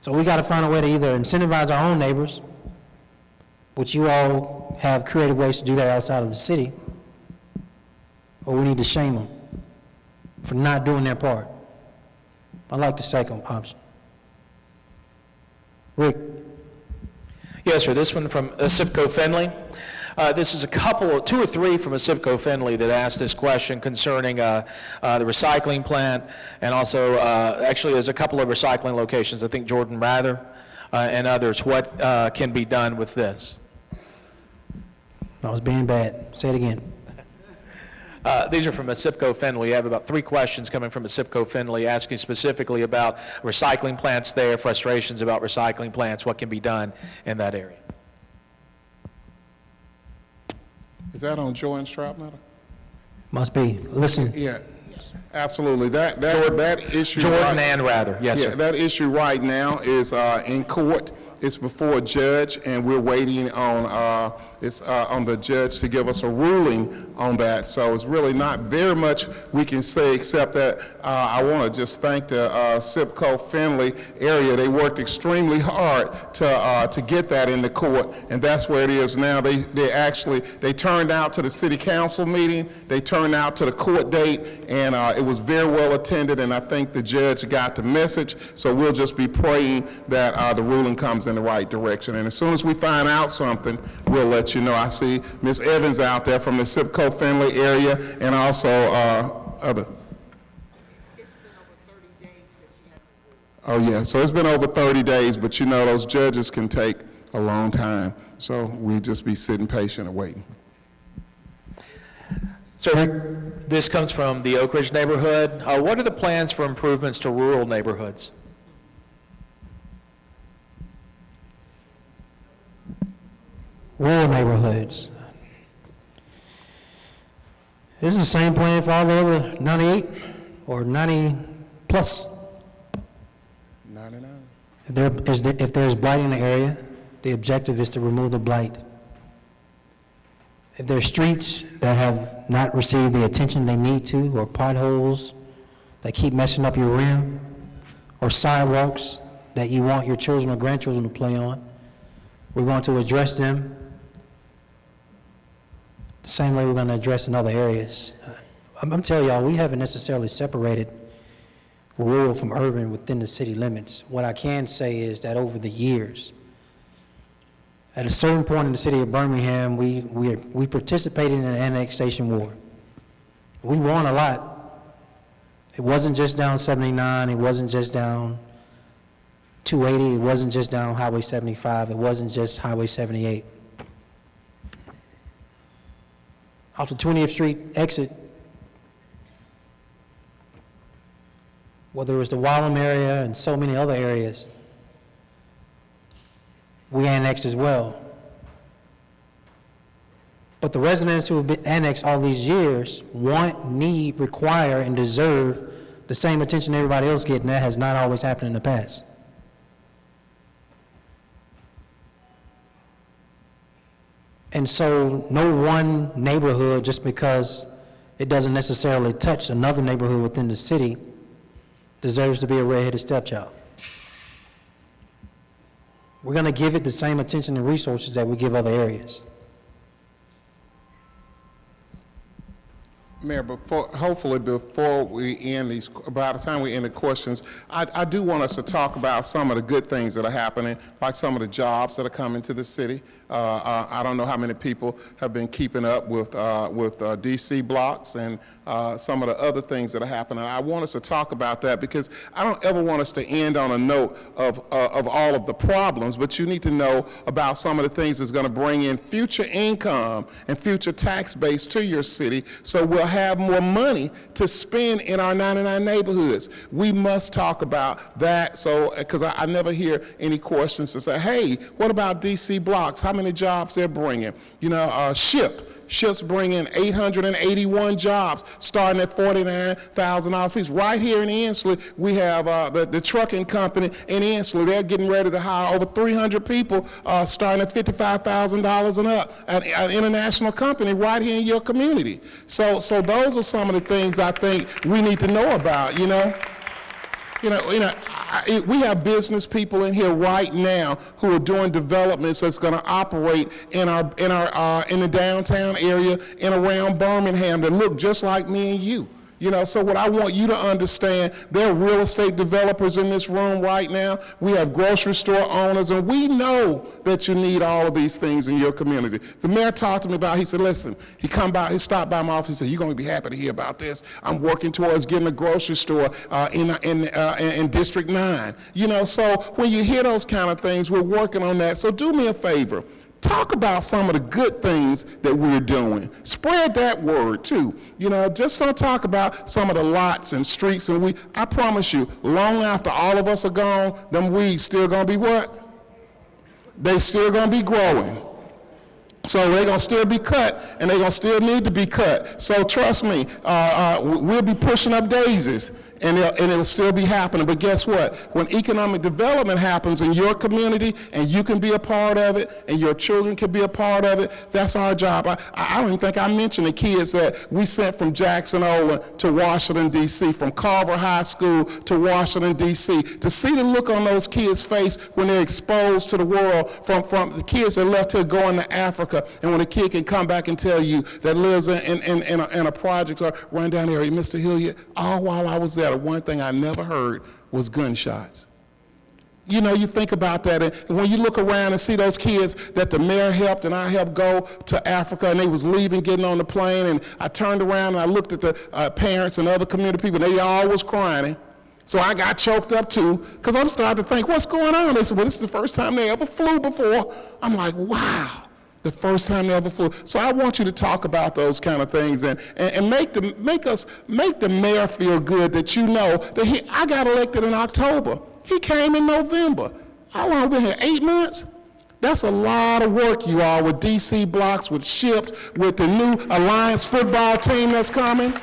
So we got to find a way to either incentivize our own neighbors, which you all have creative ways to do that outside of the city, or we need to shame them. for not doing their part. I like the second option. Rick? Yes, sir. This one from SIPCO Finley. This is two or three from SIPCO Finley that asked this question concerning the recycling plant, and also actually there's a couple of recycling locations, I think Jordan Rather and others. What can be done with this? I was being bad. Say it again. These are from SIPCO Finley. We have about 3 questions coming from SIPCO Finley asking specifically about recycling plants there, frustrations about recycling plants, what can be done in that area. Is that on Joy and Stroud matter? Must be. Listen. Yeah, absolutely. That issue. Jordan and Rather, yes, Yeah, sir. that issue right now is in court. It's before a judge, and we're waiting on on the judge to give us a ruling on that. So it's really not very much we can say, except that I want to just thank the SIPCO Finley area. They worked extremely hard to get that in the court, and that's where it is now. They turned out to the city council meeting, they turned out to the court date, and it was very well attended, and I think the judge got the message. So we'll just be praying that the ruling comes in the right direction. And as soon as we find out something, we'll let you know. I see Ms. Evans out there from the SIPCO Finley area, and also other. Oh yeah, so it's been over 30 days, but you know those judges can take a long time. So we just be sitting patient and waiting. So this comes from the Oak Ridge neighborhood. What are the plans for improvements to rural neighborhoods? Rural neighborhoods. Is the same plan for all the other 98 or 90 plus? 99. If there's blight in the area, the objective is to remove the blight. If there's streets that have not received the attention they need to, or potholes that keep messing up your rim, or sidewalks that you want your children or grandchildren to play on, we're going to address them the same way we're going to address in other areas. I'm telling y'all, we haven't necessarily separated rural from urban within the city limits. What I can say is that over the years, at a certain point in the city of Birmingham, we participated in an annexation war. We won a lot. It wasn't just down 79, it wasn't just down 280, it wasn't just down Highway 75, it wasn't just Highway 78. Off the 20th Street exit, whether it was the Wallam area and so many other areas, we annexed as well. But the residents who have been annexed all these years want, need, require, and deserve the same attention everybody else gets, and that has not always happened in the past. And so no one neighborhood, just because it doesn't necessarily touch another neighborhood within the city, deserves to be a red-headed stepchild. We're going to give it the same attention and resources that we give other areas. Mayor, hopefully before we end these, by the time we end the questions, I do want us to talk about some of the good things that are happening, like some of the jobs that are coming to the city. I don't know how many people have been keeping up with DC blocks and some of the other things that are happening. I want us to talk about that because I don't ever want us to end on a note of all of the problems, but you need to know about some of the things that's going to bring in future income and future tax base to your city, so we'll have more money to spend in our 99 neighborhoods. We must talk about that, so because I never hear any questions to say, hey, what about DC blocks? How many jobs they're bringing? You know, SHIP's bringing 881 jobs, starting at $49,000 a piece. Right here in Ensley, we have the trucking company in Ensley. They're getting ready to hire over 300 people, starting at $55,000 and up. An international company right here in your community. So those are some of the things I think we need to know about. We have business people in here right now who are doing developments that's going to operate in the downtown area and around Birmingham that look just like me and you. You know, so what I want you to understand, there are real estate developers in this room right now. We have grocery store owners, and we know that you need all of these things in your community. The mayor talked to me about, he said, listen, he stopped by my office, he said, you're going to be happy to hear about this. I'm working towards getting a grocery store in District 9. You know, so when you hear those kind of things, we're working on that. So do me a favor. Talk about some of the good things that we're doing. Spread that word too. You know, just don't talk about some of the lots and streets. And I promise you, long after all of us are gone, them weeds still gonna be what? They still gonna be growing. So they're gonna still be cut, and they're gonna still need to be cut. So trust me, we'll be pushing up daisies, and it'll still be happening. But guess what? When economic development happens in your community, and you can be a part of it, and your children can be a part of it, that's our job. I don't even think I mentioned the kids that we sent from Jackson Olin to Washington, D.C., from Carver High School to Washington, D.C., to see the look on those kids' face when they're exposed to the world, from the kids that left here going to Africa, and when a kid can come back and tell you that lives in a project or run down area, Mr. Hilliard, all while I was there, the one thing I never heard was gunshots. You know, you think about that, and when you look around and see those kids that the mayor helped and I helped go to Africa, and they was leaving, getting on the plane, and I turned around and I looked at the parents and other community people, and they all was crying. So I got choked up too, because I'm starting to think, what's going on? They said, well, this is the first time they ever flew before. I'm like, wow. The first time they ever flew. So I want you to talk about those kind of things and make the mayor feel good that you know that I got elected in October. He came in November. How long been here? 8 months? That's a lot of work, you all, with DC blocks, with ships, with the new Alliance football team that's coming.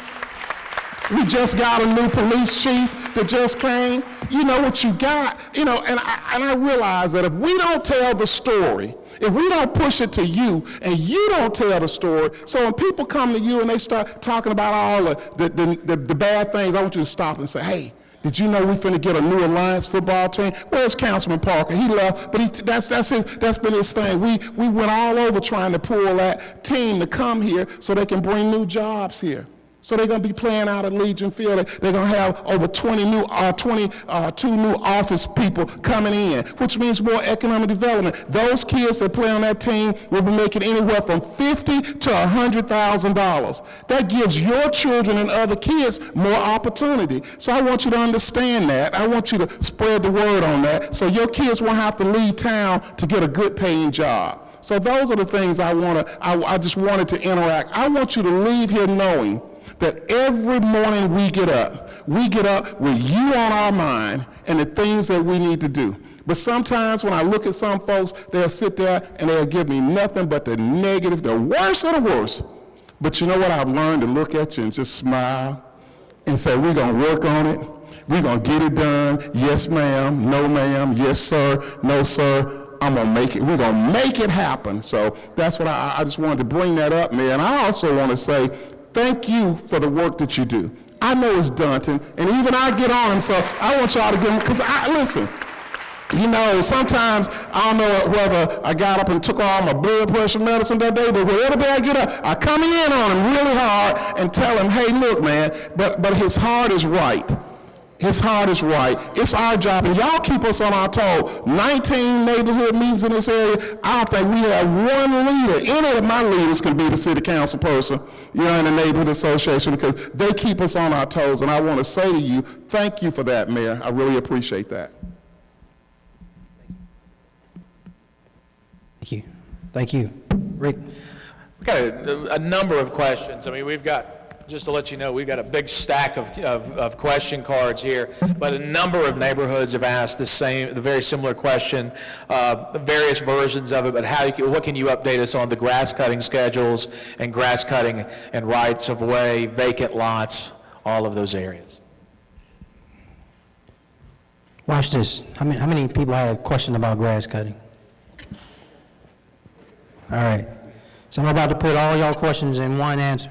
We just got a new police chief that just came. You know what you got, you know, and I realize that if we don't tell the story, if we don't push it to you and you don't tell the story, so when people come to you and they start talking about all the bad things, I want you to stop and say, hey, did you know we finna get a new Alliance football team? Where's Councilman Parker? He left, but that's been his thing. We went all over trying to pull that team to come here so they can bring new jobs here. So they're going to be playing out at Legion Field. They're going to have over 22 new office people coming in, which means more economic development. Those kids that play on that team will be making anywhere from $50,000 to $100,000. That gives your children and other kids more opportunity. So I want you to understand that. I want you to spread the word on that so your kids won't have to leave town to get a good paying job. So those are the things I just wanted to interact. I want you to leave here knowing that every morning we get up with you on our mind and the things that we need to do. But sometimes when I look at some folks, they'll sit there and they'll give me nothing but the negative, the worst of the worst. But you know what? I've learned to look at you and just smile and say, we're going to work on it. We're going to get it done. Yes, ma'am. No, ma'am. Yes, sir. No, sir. I'm going to make it. We're going to make it happen. So that's what I just wanted to bring that up, Mayor. And I also want to say, thank you for the work that you do. I know it's daunting, and even I get on them, so I want y'all to give them, because listen, you know, sometimes I don't know whether I got up and took all my blood pressure medicine that day, but whenever I get up, I come in on him really hard and tell him, hey, look, man, but his heart is right. His heart is right. It's our job, and y'all keep us on our toes. 19 neighborhood meetings in this area. I don't think we have one leader. Any of my leaders can be the city council person, you know, in the neighborhood association, because they keep us on our toes. And I want to say to you, thank you for that, Mayor. I really appreciate that. Thank you. Thank you. Rick? We've got a number of questions. I mean, we've got, just to let you know, we've got a big stack of question cards here, but a number of neighborhoods have asked the very similar question, various versions of it, but what can you update us on the grass cutting schedules and grass cutting and rights of way, vacant lots, all of those areas? Watch this. How many people had a question about grass cutting? All right. So I'm about to put all y'all questions in one answer.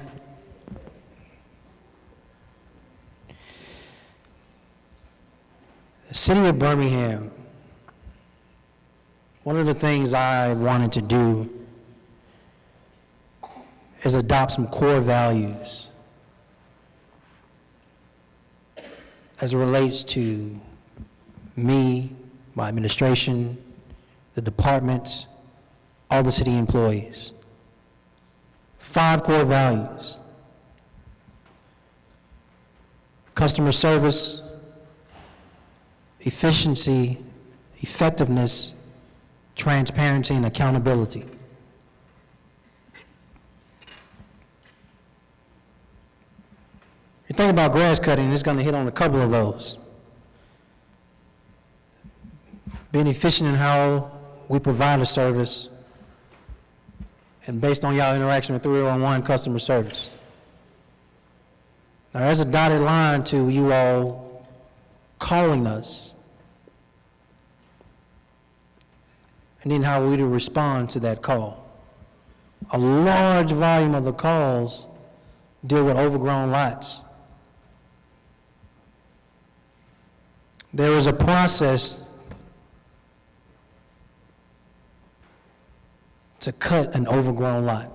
The city of Birmingham, one of the things I wanted to do is adopt some core values as it relates to me, my administration, the departments, all the city employees. 5 core values: customer service, efficiency, effectiveness, transparency, and accountability. You think about grass cutting, it's going to hit on a couple of those. Being efficient in how we provide a service, and based on y'all interaction with 301 customer service. Now, there's a dotted line to you all calling us, and then how we to respond to that call. A large volume of the calls deal with overgrown lots. There is a process to cut an overgrown lot,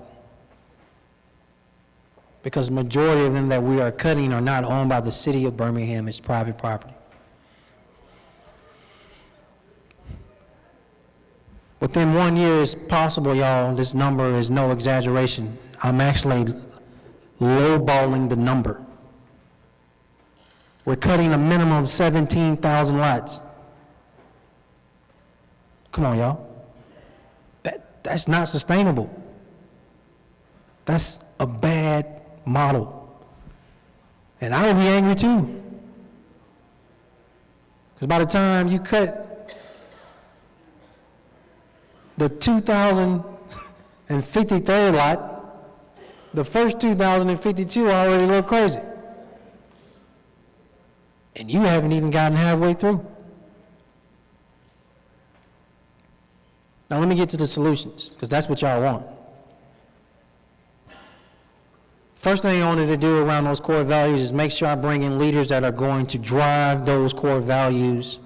because the majority of them that we are cutting are not owned by the city of Birmingham. It's private property. Within 1 year, it's possible, y'all, this number is no exaggeration. I'm actually lowballing the number. We're cutting a minimum of 17,000 lots. Come on, y'all. That's not sustainable. That's a bad model. And I would be angry too. Because by the time you cut the 2,053rd lot, the first 2,052 are already a little crazy. And you haven't even gotten halfway through. Now let me get to the solutions, because that's what y'all want. First thing I wanted to do around those core values is make sure I bring in leaders that are going to drive those core values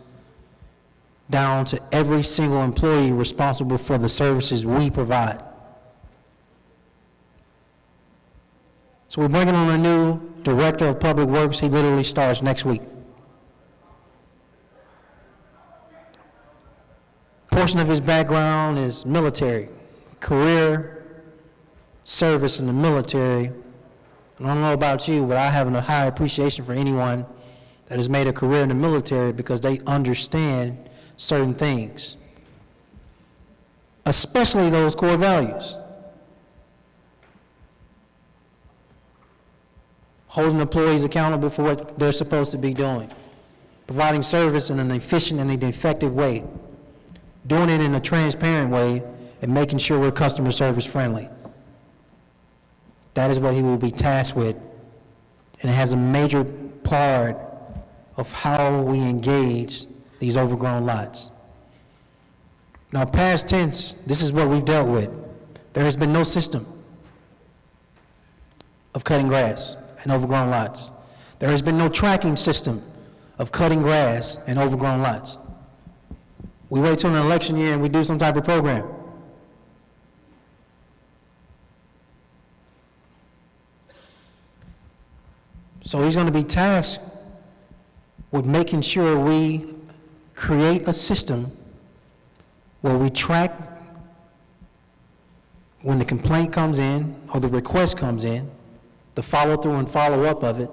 down to every single employee responsible for the services we provide. So we're bringing on a new director of public works. He literally starts next week. Portion of his background is military, career service in the military. And I don't know about you, but I have a high appreciation for anyone that has made a career in the military, because they understand certain things, especially those core values. Holding employees accountable for what they're supposed to be doing, providing service in an efficient and an effective way, doing it in a transparent way, and making sure we're customer service friendly. That is what he will be tasked with, and it has a major part of how we engage these overgrown lots. Now, past tense, this is what we've dealt with. There has been no system of cutting grass and overgrown lots. There has been no tracking system of cutting grass and overgrown lots. We wait till an election year and we do some type of program. So he's going to be tasked with making sure we create a system where we track when the complaint comes in or the request comes in, the follow through and follow up of it,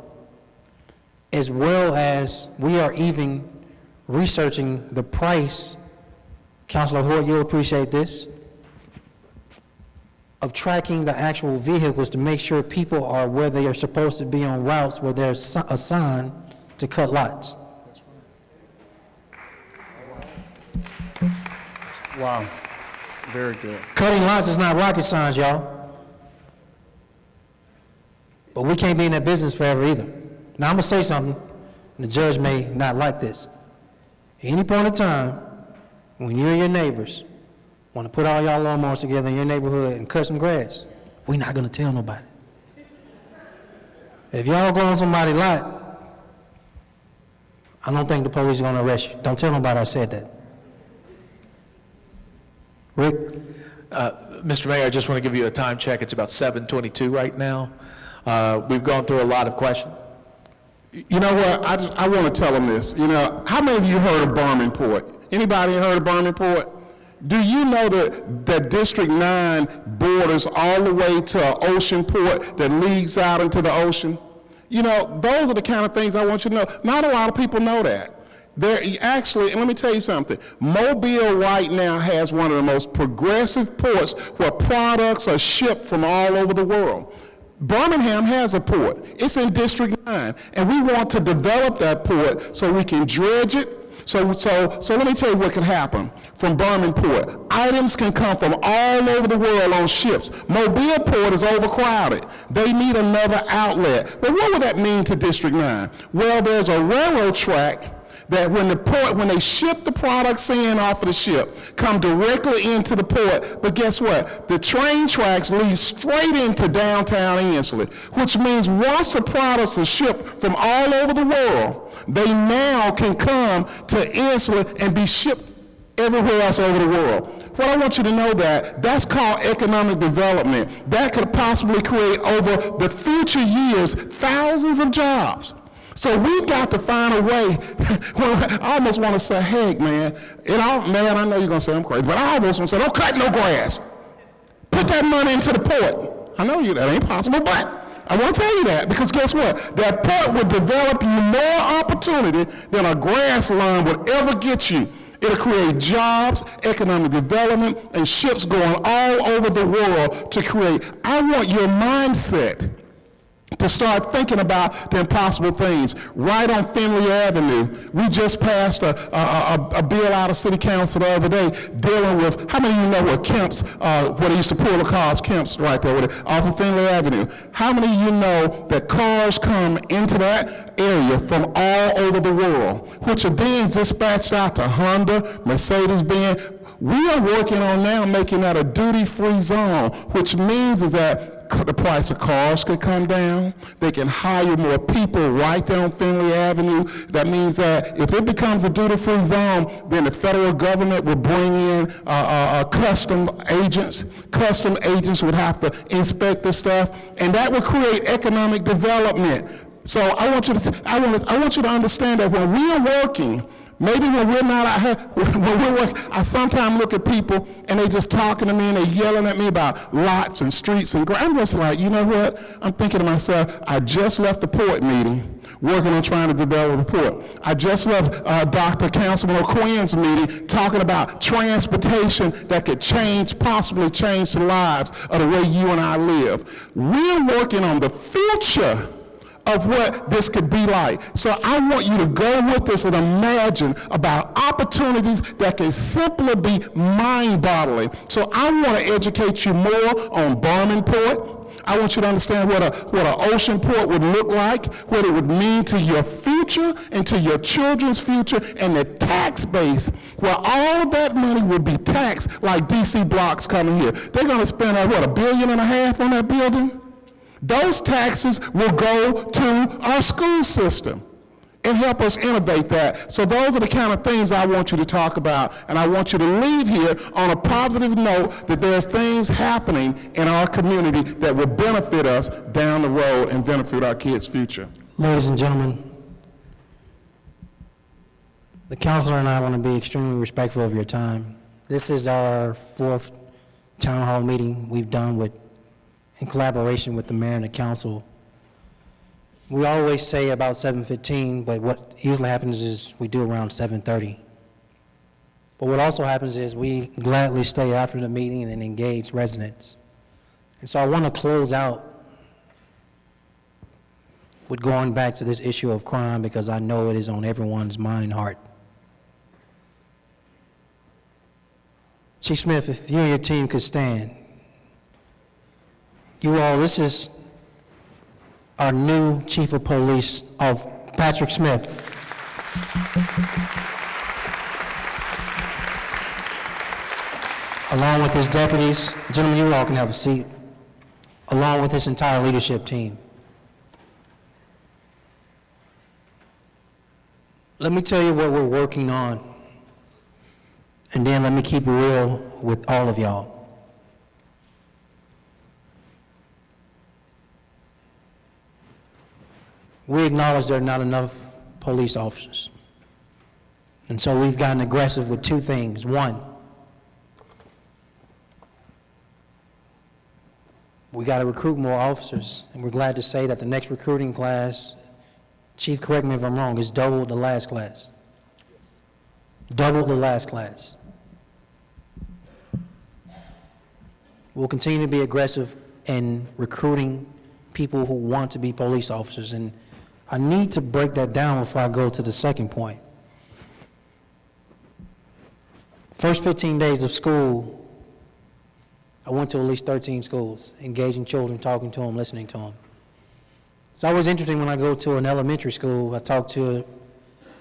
as well as we are even researching the price. Councilor Hilliard, you'll appreciate this, of tracking the actual vehicles to make sure people are where they are supposed to be on routes where they're assigned to cut lots. Wow, very good. Cutting lots is not rocket science, y'all. But we can't be in that business forever either. Now, I'm going to say something, and the judge may not like this. At any point in time, when you and your neighbors want to put all y'all lawnmowers together in your neighborhood and cut some grass, we're not going to tell nobody. If y'all go on somebody's lot, I don't think the police are going to arrest you. Don't tell nobody I said that. Rick? Mr. Mayor, I just want to give you a time check. It's about 7:22 right now. We've gone through a lot of questions. You know what? I want to tell them this. You know, how many of you heard of Barmanport? Anybody heard of Barmanport? Do you know that District 9 borders all the way to an ocean port that leads out into the ocean? You know, those are the kind of things I want you to know. Not a lot of people know that. Actually, and let me tell you something, Mobile right now has one of the most progressive ports where products are shipped from all over the world. Birmingham has a port. It's in District 9, and we want to develop that port so we can dredge it. So let me tell you what can happen from Birmingham. Items can come from all over the world on ships. Mobile Port is overcrowded. They need another outlet. Well, what would that mean to District 9? Well, there's a railroad track that when they ship the products in off of the ship, come directly into the port. But guess what? The train tracks lead straight into downtown Inslee, which means once the products are shipped from all over the world, they now can come to Inslee and be shipped everywhere else over the world. What I want you to know that's called economic development. That could possibly create over the future years thousands of jobs. So we've got to find a way. I almost want to say, hey, man, man, I know you're going to say I'm crazy, but I almost want to say, don't cut no grass. Put that money into the port. I know that ain't possible, but I want to tell you that, because guess what? That port will develop you more opportunity than a grass line would ever get you. It'll create jobs, economic development, and ships going all over the world to create. I want your mindset to start thinking about the impossible things. Right on Finley Avenue, we just passed a bill out of City Council the other day dealing with, how many of you know where Kemp's, where they used to pull the cars, Kemp's right there off of Finley Avenue? How many of you know that cars come into that area from all over the world, which are being dispatched out to Honda, Mercedes-Benz? We are working on now making that a duty-free zone, which means is that the price of cars could come down. They can hire more people right there on Finley Avenue. That means that if it becomes a duty-free zone, then the federal government will bring in custom agents. Custom agents would have to inspect this stuff, and that would create economic development. So I want you to understand that when we are working, maybe when we're not out here, when we're working, I sometimes look at people and they just talking to me and they yelling at me about lots and streets and I'm just like, you know what? I'm thinking to myself, I just left the port meeting working on trying to develop the port. I just left Dr. Councilor Quinn's meeting talking about transportation that could possibly change the lives of the way you and I live. We're working on the future of what this could be like. So I want you to go with us and imagine about opportunities that can simply be mind-boggling. So I want to educate you more on Barmanport. I want you to understand what an ocean port would look like, what it would mean to your future and to your children's future, and the tax base where all of that money would be taxed like DC Blocks coming here. They're going to spend, $1.5 billion on that building? Those taxes will go to our school system and help us innovate that. So those are the kind of things I want you to talk about, and I want you to leave here on a positive note that there's things happening in our community that will benefit us down the road and benefit our kids' future. Ladies and gentlemen, the councilor and I want to be extremely respectful of your time. This is our 4th town hall meeting we've done in collaboration with the mayor and the council. We always say about 7:15, but what usually happens is we do around 7:30. But what also happens is we gladly stay after the meeting and engage residents. And so I want to close out with going back to this issue of crime, because I know it is on everyone's mind and heart. Chief Smith, if you and your team could stand. You all, this is our new Chief of Police, Patrick Smith. Along with his deputies, gentlemen, you all can have a seat, along with his entire leadership team. Let me tell you what we're working on, and then let me keep it real with all of y'all. we acknowledge there are not enough police officers. And so we've gotten aggressive with two things. One, we got to recruit more officers, and we're glad to say that the next recruiting class, Chief, correct me if I'm wrong, is double the last class. Double the last class. We'll continue to be aggressive in recruiting people who want to be police officers, and I need to break that down before I go to the second point. First 15 days of school, I went to at least 13 schools, engaging children, talking to them, listening to them. It's always interesting when I go to an elementary school, I talk to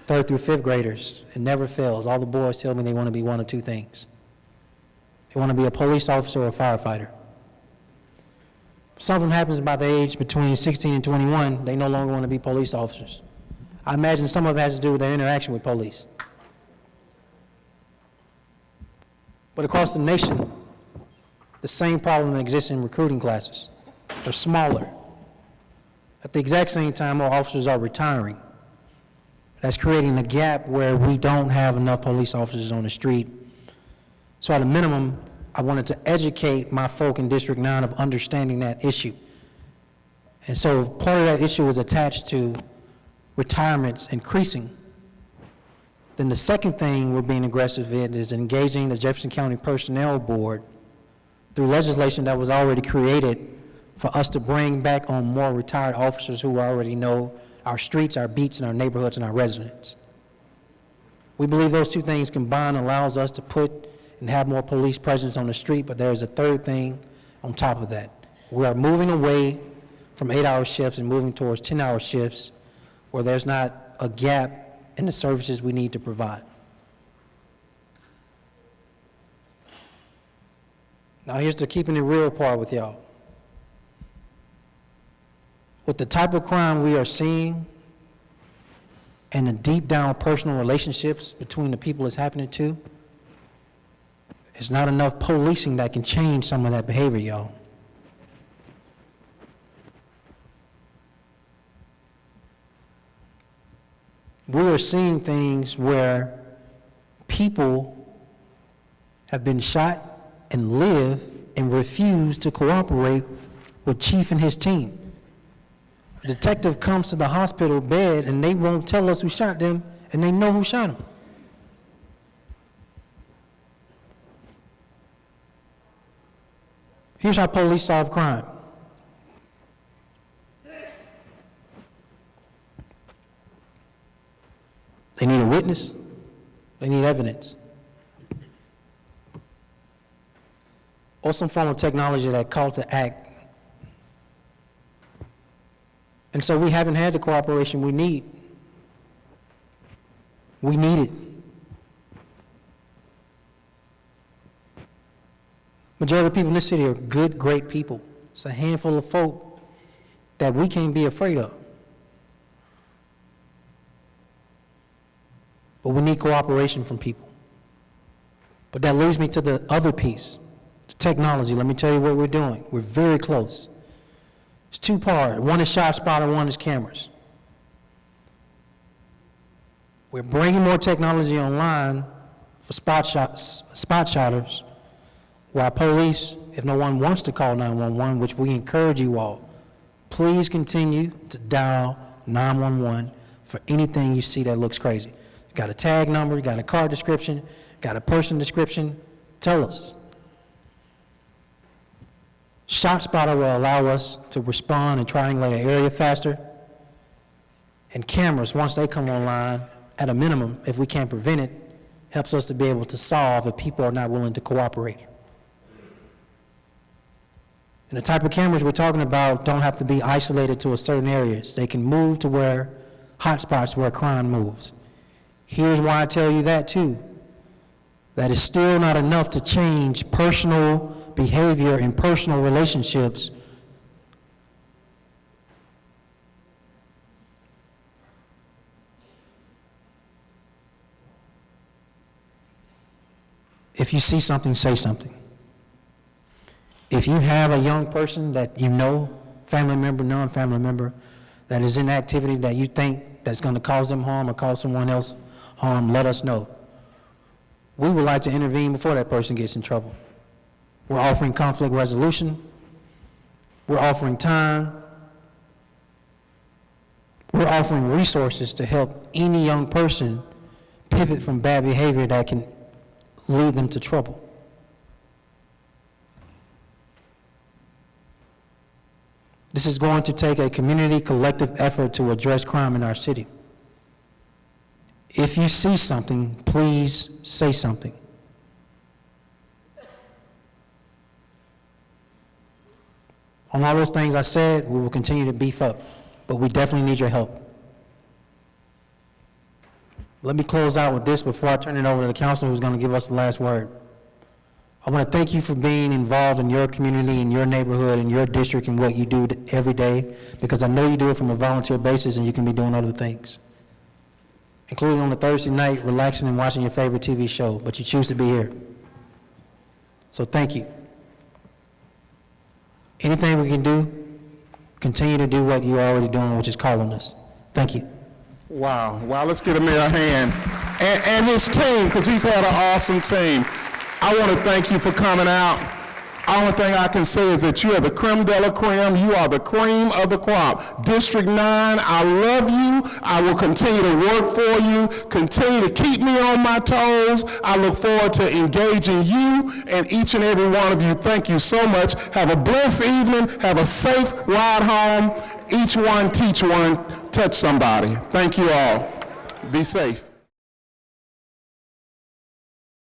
3rd through 5th graders. It never fails. All the boys tell me they want to be one of two things. They want to be a police officer or a firefighter. If something happens by the age between 16 and 21, they no longer want to be police officers. I imagine some of it has to do with their interaction with police. But across the nation, the same problem exists in recruiting classes. They're smaller. At the exact same time, more officers are retiring. That's creating a gap where we don't have enough police officers on the street. So at a minimum, I wanted to educate my folk in District 9 of understanding that issue. And so part of that issue is attached to retirements increasing. Then the second thing we're being aggressive in is engaging the Jefferson County Personnel Board through legislation that was already created for us to bring back on more retired officers who already know our streets, our beats, and our neighborhoods, and our residents. We believe those two things combined allows us to put and have more police presence on the street, but there's a third thing on top of that. We are moving away from 8-hour shifts and moving towards 10-hour shifts where there's not a gap in the services we need to provide. Now here's the keeping it real part with y'all. With the type of crime we are seeing and the deep down personal relationships between the people it's happening to, it's not enough policing that can change some of that behavior, y'all. We are seeing things where people have been shot and live and refuse to cooperate with Chief and his team. A detective comes to the hospital bed and they won't tell us who shot them, and they know who shot them. Here's how police solve crime. They need a witness. They need evidence. Or some form of technology that calls to act. And so we haven't had the cooperation we need. We need it. Majority of the people in this city are good, great people. It's a handful of folk that we can't be afraid of. But we need cooperation from people. But that leads me to the other piece, the technology. Let me tell you what we're doing. We're very close. It's two-part. One is ShotSpotter, one is cameras. We're bringing more technology online for spot shotters, while police, if no one wants to call 911, which we encourage you all, please continue to dial 911 for anything you see that looks crazy. You got a tag number, you got a car description, got a person description, tell us. ShotSpotter will allow us to respond and triangulate an area faster. And cameras, once they come online, at a minimum, if we can't prevent it, helps us to be able to solve if people are not willing to cooperate. And the type of cameras we're talking about don't have to be isolated to a certain areas. They can move to where hotspots where crime moves. Here's why I tell you that too. That is still not enough to change personal behavior and personal relationships. If you see something, say something. If you have a young person that you know, family member, non-family member, that is in activity that you think that's going to cause them harm or cause someone else harm, let us know. We would like to intervene before that person gets in trouble. We're offering conflict resolution. We're offering time. We're offering resources to help any young person pivot from bad behavior that can lead them to trouble. This is going to take a community collective effort to address crime in our city. If you see something, please say something. On all those things I said, we will continue to beef up, but we definitely need your help. Let me close out with this before I turn it over to the councilor who's going to give us the last word. I want to thank you for being involved in your community, in your neighborhood, in your district, and what you do every day, because I know you do it from a volunteer basis and you can be doing other things, including on a Thursday night, relaxing and watching your favorite TV show, but you choose to be here. So thank you. Anything we can do, continue to do what you're already doing, which is calling us. Thank you. Wow, wow, let's give the mayor a hand. And his team, because he's had an awesome team. I want to thank you for coming out. The only thing I can say is that you are the creme de la creme. You are the cream of the crop. District 9, I love you. I will continue to work for you. Continue to keep me on my toes. I look forward to engaging you and each and every one of you. Thank you so much. Have a blessed evening. Have a safe ride home. Each one, teach one, touch somebody. Thank you all. Be safe.